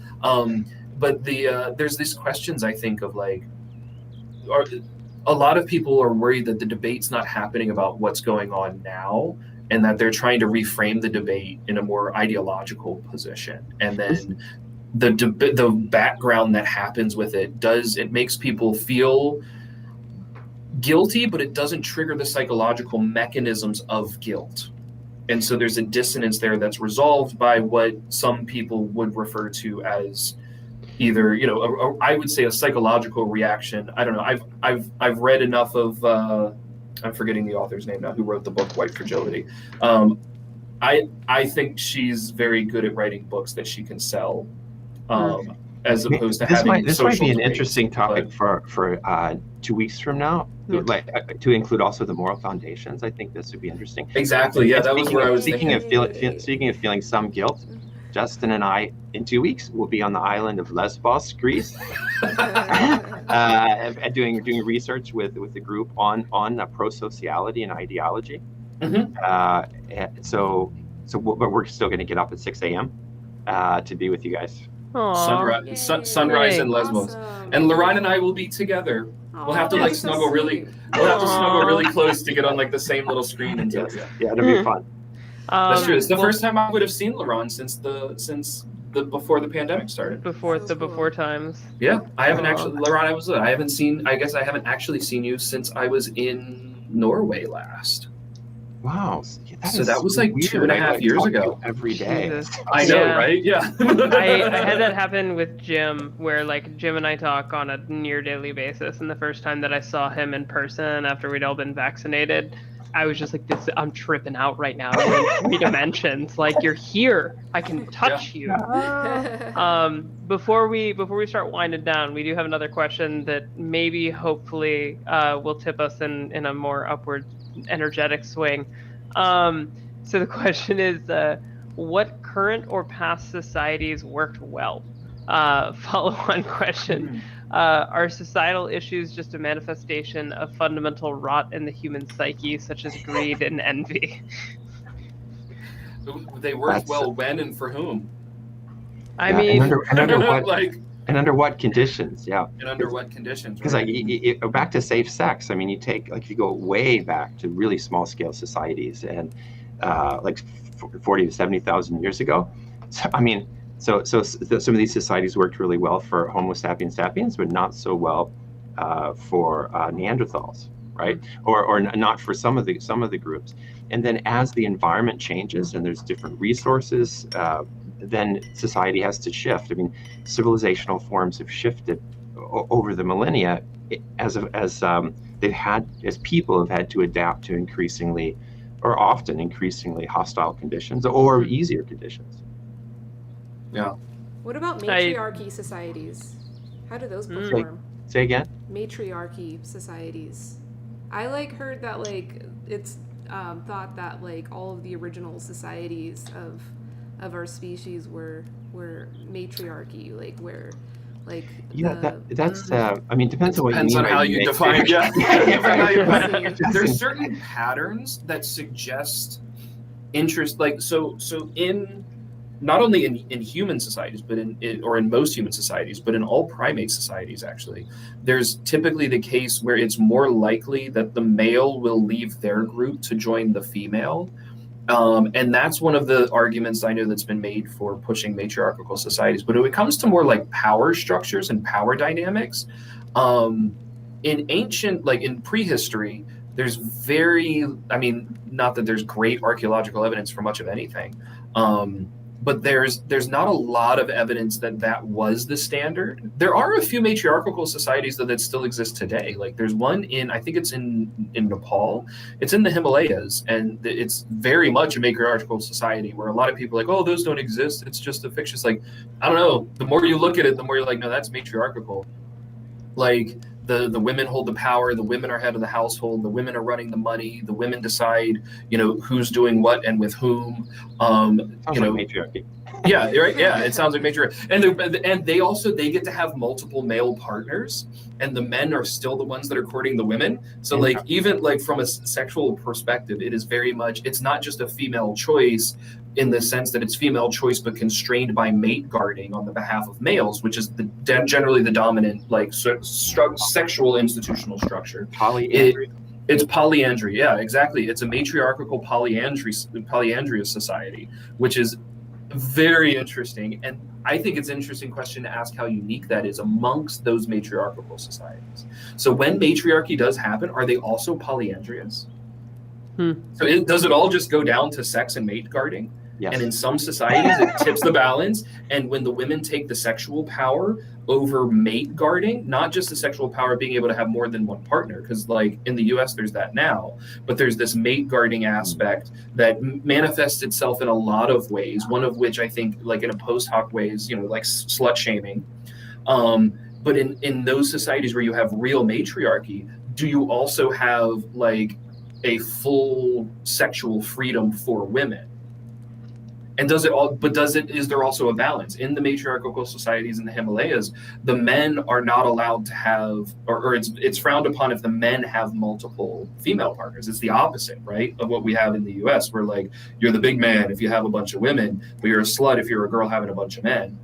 But there's these questions, I think, of a lot of people are worried that the debate's not happening about what's going on now, and that they're trying to reframe the debate in a more ideological position. And then the background that happens with it makes people feel guilty, but it doesn't trigger the psychological mechanisms of guilt. And so there's a dissonance there that's resolved by what some people would refer to as either, I would say a psychological reaction. I don't know. I've read enough of, I'm forgetting the author's name now, who wrote the book White Fragility. I think she's very good at writing books that she can sell. As opposed to having this might be an interesting topic for 2 weeks from now, to include also the moral foundations. I think this would be interesting. Exactly. Yeah, that was where I was speaking of feeling some guilt. Justin and I, in 2 weeks, will be on the island of Lesbos, Greece, doing research with the group on pro-sociality and ideology. Mm-hmm. But we're still going to get up at 6 a.m. To be with you guys. Sunrise in Lesbos. Awesome. And Lorraine and I will be together. We'll have to snuggle really. We'll have to snuggle really close to get on the same little screen and yeah, it'll be fun. That's true. It's the first time I would have seen Lorraine since before the pandemic started. Before times. Yeah, I haven't actually, Laurent, I guess I haven't actually seen you since I was in Norway last. Wow. That was like weird. 2.5 years ago. Every day. Jesus. I know, right? Yeah. I had that happen with Jim, where like Jim and I talk on a near daily basis, and the first time that I saw him in person after we'd all been vaccinated, I was just like, I'm tripping out right now. You're in 3 dimensions. Like, you're here. I can touch you. Before we start winding down, we do have another question that maybe, hopefully, will tip us in a more upward energetic swing. So the question is, what current or past societies worked well? Follow-on question. Are societal issues just a manifestation of fundamental rot in the human psyche, such as greed and envy? They worked well when and for whom? I mean, and under what conditions? Yeah. And under what conditions? Because like back to safe sex. I mean, if you go way back to really small scale societies and like 40 to 70,000 years ago. So, I mean. So some of these societies worked really well for Homo sapiens sapiens, but not so well for Neanderthals, right? Or not for some of the groups. And then as the environment changes and there's different resources, then society has to shift. I mean, civilizational forms have shifted over the millennia as people have had to adapt to increasingly, or often increasingly hostile conditions or easier conditions. Yeah. What about matriarchy societies? How do those perform? Say again? Matriarchy societies. I heard that it's thought that all of the original societies of our species were matriarchy, that's I mean, depends on what depends you mean. On how you define it. There's certain patterns that suggest interest, so in not only in human societies, but in most human societies, but in all primate societies, actually, there's typically the case where it's more likely that the male will leave their group to join the female. And that's one of the arguments I know that's been made for pushing matriarchal societies. But when it comes to more like power structures and power dynamics, in ancient, in prehistory, there's not that there's great archaeological evidence for much of anything. But there's not a lot of evidence that was the standard. There are a few matriarchal societies that still exist today. There's one I think it's in Nepal. It's in the Himalayas, and it's very much a matriarchal society where a lot of people are like, oh, those don't exist. It's just a fiction. It's I don't know. The more you look at it, the more you're like, no, that's matriarchal. The women hold the power, the women are head of the household, the women are running the money, the women decide, who's doing what and with whom. Sounds like matriarchy. Yeah, right. Yeah, it sounds like matriarchy. And they get to have multiple male partners, and the men are still the ones that are courting the women. So even from a sexual perspective, it is very much, it's not just a female choice in the sense that it's female choice but constrained by mate guarding on the behalf of males, which is generally the dominant sexual institutional structure. Polyandry. It's polyandry, yeah, exactly. It's a matriarchal polyandrous society, which is very interesting. And I think it's an interesting question to ask how unique that is amongst those matriarchal societies. So when matriarchy does happen, are they also polyandrous? So does it all just go down to sex and mate guarding? Yes. And in some societies, it tips the balance. And when the women take the sexual power over mate guarding, not just the sexual power of being able to have more than one partner, because in the US, there's that now, but there's this mate guarding aspect that manifests itself in a lot of ways, one of which I think in a post hoc ways, slut shaming. But in those societies where you have real matriarchy, do you also have a full sexual freedom for women? And is there also a balance? In the matriarchal societies in the Himalayas, the men are not allowed to have, or it's frowned upon if the men have multiple female partners. It's the opposite, right, of what we have in the US, where you're the big man if you have a bunch of women, but you're a slut if you're a girl having a bunch of men.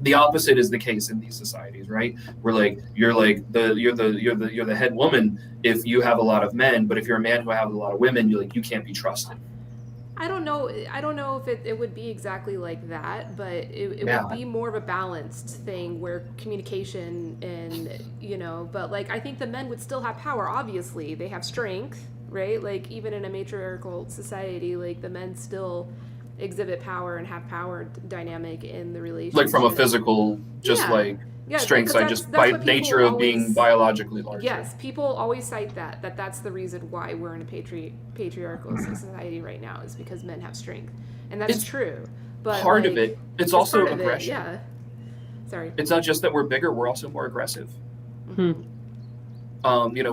The opposite is the case in these societies, right? Where you're the head woman if you have a lot of men, but if you're a man who has a lot of women, you can't be trusted. I don't know if it would be exactly like that, but it would be more of a balanced thing where communication and, but like I think the men would still have power. Obviously they have strength, right? Like even in a matriarchal society, like the men still exhibit power and have power dynamic in the relationship. Like from a physical, strength side, just by nature of being biologically larger. Yes, people always cite that's the reason why we're in a patriarchal society right now, is because men have strength, and that's true. But part of it, it's also aggression. Yeah. Sorry. It's not just that we're bigger; we're also more aggressive. Mm-hmm.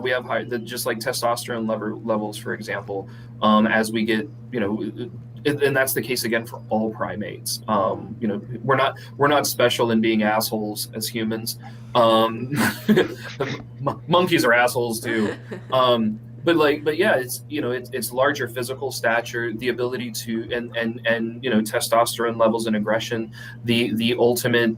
We have just like testosterone levels, for example, as we get, and that's the case again for all primates. We're not special in being assholes as humans. Monkeys are assholes too. But yeah, it's larger physical stature, the ability to and testosterone levels and aggression, the ultimate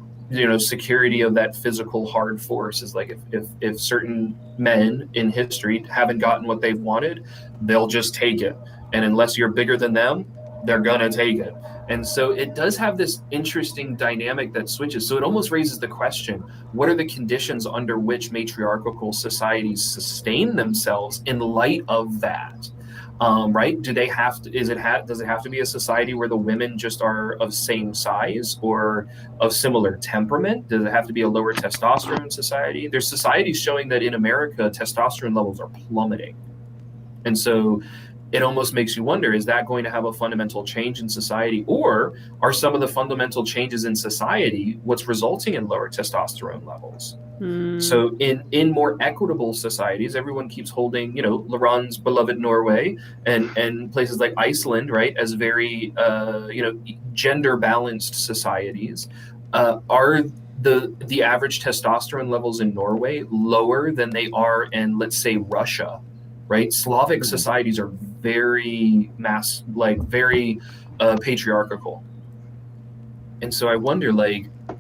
security of that physical hard force is like if certain men in history haven't gotten what they've wanted, they'll just take it, and unless you're bigger than them, they're gonna take it. And so it does have this interesting dynamic that switches. So it almost raises the question, what are the conditions under which matriarchal societies sustain themselves in light of that? Right? Do they have to, does it have to be a society where the women just are of same size or of similar temperament? Does it have to be a lower testosterone society? There's societies showing that in America, testosterone levels are plummeting. And so it almost makes you wonder, is that going to have a fundamental change in society? Or are some of the fundamental changes in society what's resulting in lower testosterone levels? So in more equitable societies, everyone keeps holding, Laurent's beloved Norway and places like Iceland, right, as very, gender balanced societies. Are the average testosterone levels in Norway lower than they are in, let's say, Russia? Right, Slavic societies are very very patriarchal, and so I wonder,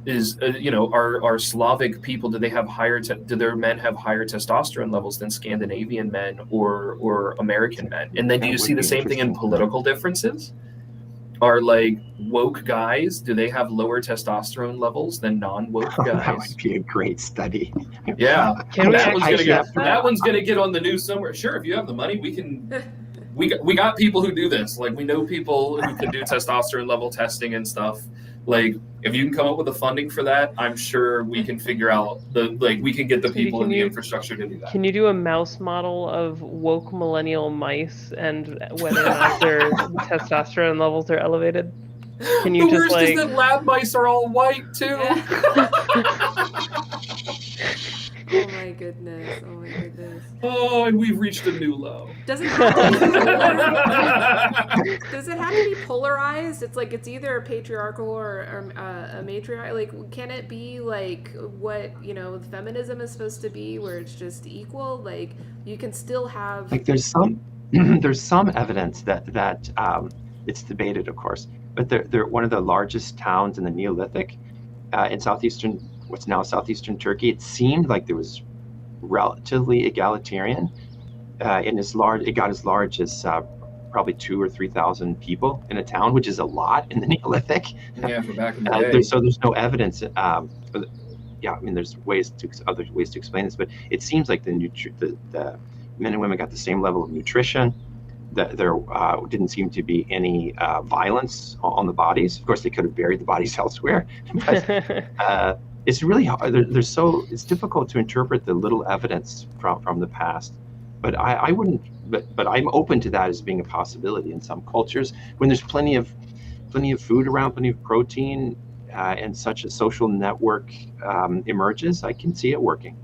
are Slavic people, do their men have higher testosterone levels than Scandinavian men or American men? And then do you see the same thing in political differences? Are woke guys, do they have lower testosterone levels than non-woke guys? That would be a great study. Yeah, that one's gonna get on the news somewhere. Sure, if you have the money, we got people who do this. We know people who can do testosterone level testing and stuff. If you can come up with the funding for that, I'm sure we can figure out we can get the people and the infrastructure to do that. Can you do a mouse model of woke millennial mice and whether or not their testosterone levels are elevated? Can you the worst is that lab mice are all white too. Oh my goodness. Oh, and we've reached a new low. Does it have to be polarized? It's either a patriarchal or a matriarchal. Can it be what feminism is supposed to be, where it's just equal? You can still have there's some evidence that it's debated, of course, but they're one of the largest towns in the Neolithic in what's now southeastern Turkey. It seemed like there was relatively egalitarian. It got as large as probably 2,000 or 3,000 people in a town, which is a lot in the Neolithic. Yeah, for back in the day. So there's no evidence. There's other ways to explain this, but it seems like the men and women got the same level of nutrition. There didn't seem to be any violence on the bodies. Of course, they could have buried the bodies elsewhere, but it's really hard. It's difficult to interpret the little evidence from the past. But I wouldn't. But I'm open to that as being a possibility in some cultures when there's plenty of food around, plenty of protein, and such a social network emerges. I can see it working.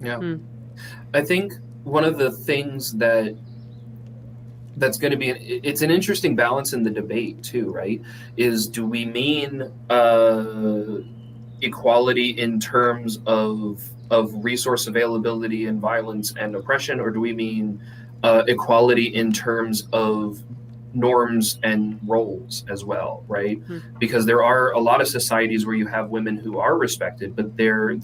Yeah, I think one of the things that's going to be it's an interesting balance in the debate too, right? Is, do we mean equality in terms of resource availability and violence and oppression, or do we mean equality in terms of norms and roles as well, right? Because there are a lot of societies where you have women who are respected, but their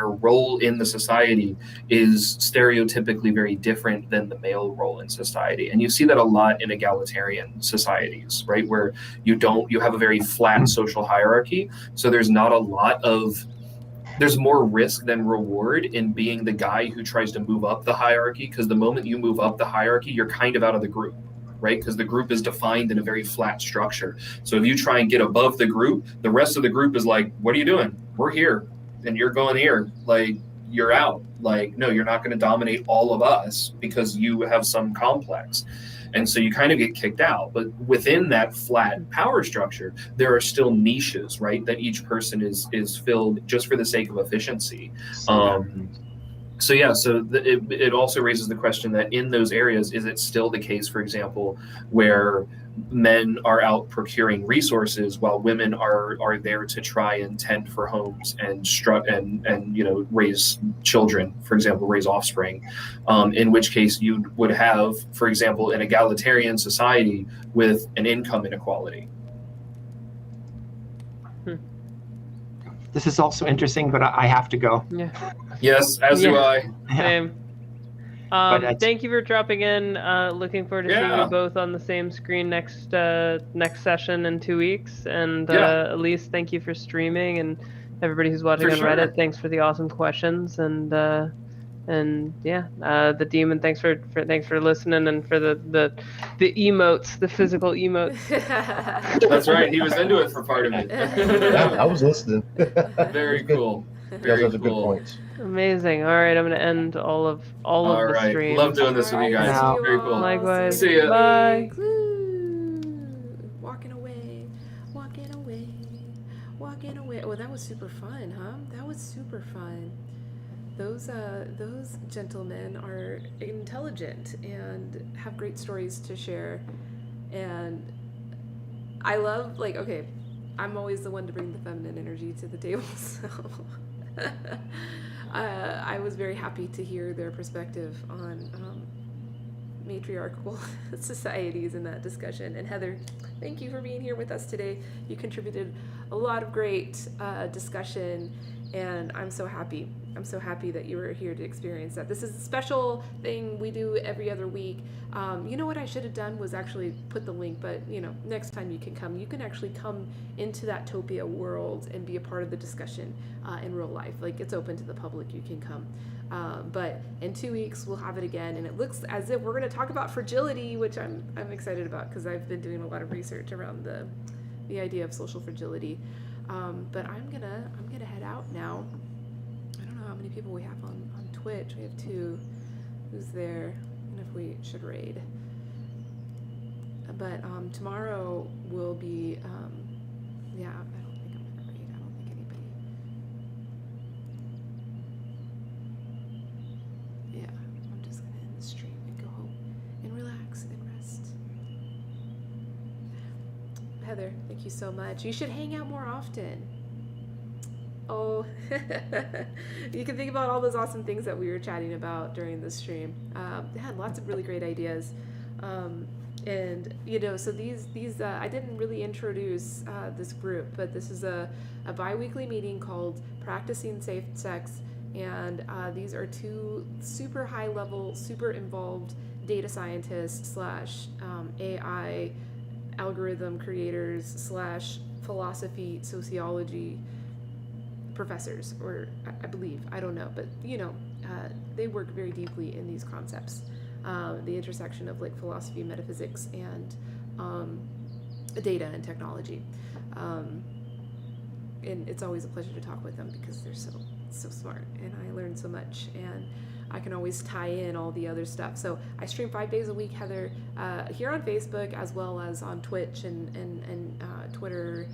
role in the society is stereotypically very different than the male role in society. And you see that a lot in egalitarian societies, right? Where you have a very flat social hierarchy. So there's not a lot of there's more risk than reward in being the guy who tries to move up the hierarchy, because the moment you move up the hierarchy, you're kind of out of the group, right? Because the group is defined in a very flat structure. So if you try and get above the group, the rest of the group is like, what are you doing? We're here and you're going here. Like, you're out. Like, no, you're not going to dominate all of us because you have some complex. And so you kind of get kicked out. But within that flat power structure, there are still niches, right? That each person is filled just for the sake of efficiency. So it also raises the question that in those areas, is it still the case, for example, where men are out procuring resources while women are there to try and tend for homes and raise children, for example, raise offspring, in which case you would have, for example, an egalitarian society with an income inequality. This is also interesting, but I have to go. Yeah. Yes, as do I. Same. Thank you for dropping in. Looking forward to seeing you both on the same screen next session in 2 weeks. And Elise, thank you for streaming, and everybody who's watching on Reddit, thanks for the awesome questions. And the Demon, thanks for listening, and for the emotes, the physical emotes. That's right. He was into it for part of it. Yeah, I was listening. Very cool. Very cool. Good points. Amazing. All right, I'm gonna end all of the streams. Love doing this with you guys. Very cool. Likewise. See ya. Bye. Walking away. Oh, that was super fun, huh? That was super fun. Those gentlemen are intelligent and have great stories to share, and I love, like, okay, I'm always the one to bring the feminine energy to the table, so I was very happy to hear their perspective on matriarchal societies in that discussion. And Heather, thank you for being here with us today. You contributed a lot of great discussion, and I'm so happy that you were here to experience that. This is a special thing we do every other week. You know what I should have done was actually put the link, but next time you can come. You can actually come into that Topia world and be a part of the discussion in real life. Like, it's open to the public, you can come. But in 2 weeks we'll have it again, and it looks as if we're going to talk about fragility, which I'm excited about, because I've been doing a lot of research around the idea of social fragility. But I'm gonna head out now. I don't know how many people we have on Twitch. We have 2. Who's there? And if we should raid. But tomorrow will be I don't think I'm gonna raid. I don't think anybody. Yeah, I'm just gonna end the stream and go home and relax and rest. Heather, thank you so much. You should hang out more often. Oh, you can think about all those awesome things that we were chatting about during the stream. They had lots of really great ideas. And, so these I didn't really introduce this group, but this is a bi-weekly meeting called Practicing Safe Sex. And these are 2 super high level, super involved data scientists / AI algorithm creators / philosophy, sociology professors, or I believe, I don't know, but they work very deeply in these concepts, the intersection of like philosophy, metaphysics, and data and technology, and it's always a pleasure to talk with them because they're so smart, and I learn so much, and I can always tie in all the other stuff. So I stream 5 days a week, Heather, here on Facebook, as well as on Twitch and Twitter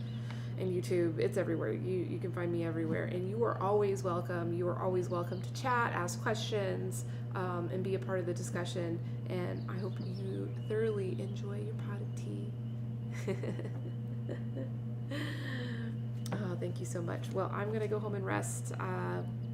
and YouTube. It's everywhere. You can find me everywhere, and you are always welcome. You are always welcome to chat, ask questions, and be a part of the discussion. And I hope you thoroughly enjoy your pot of tea. Oh, thank you so much. Well, I'm gonna go home and rest.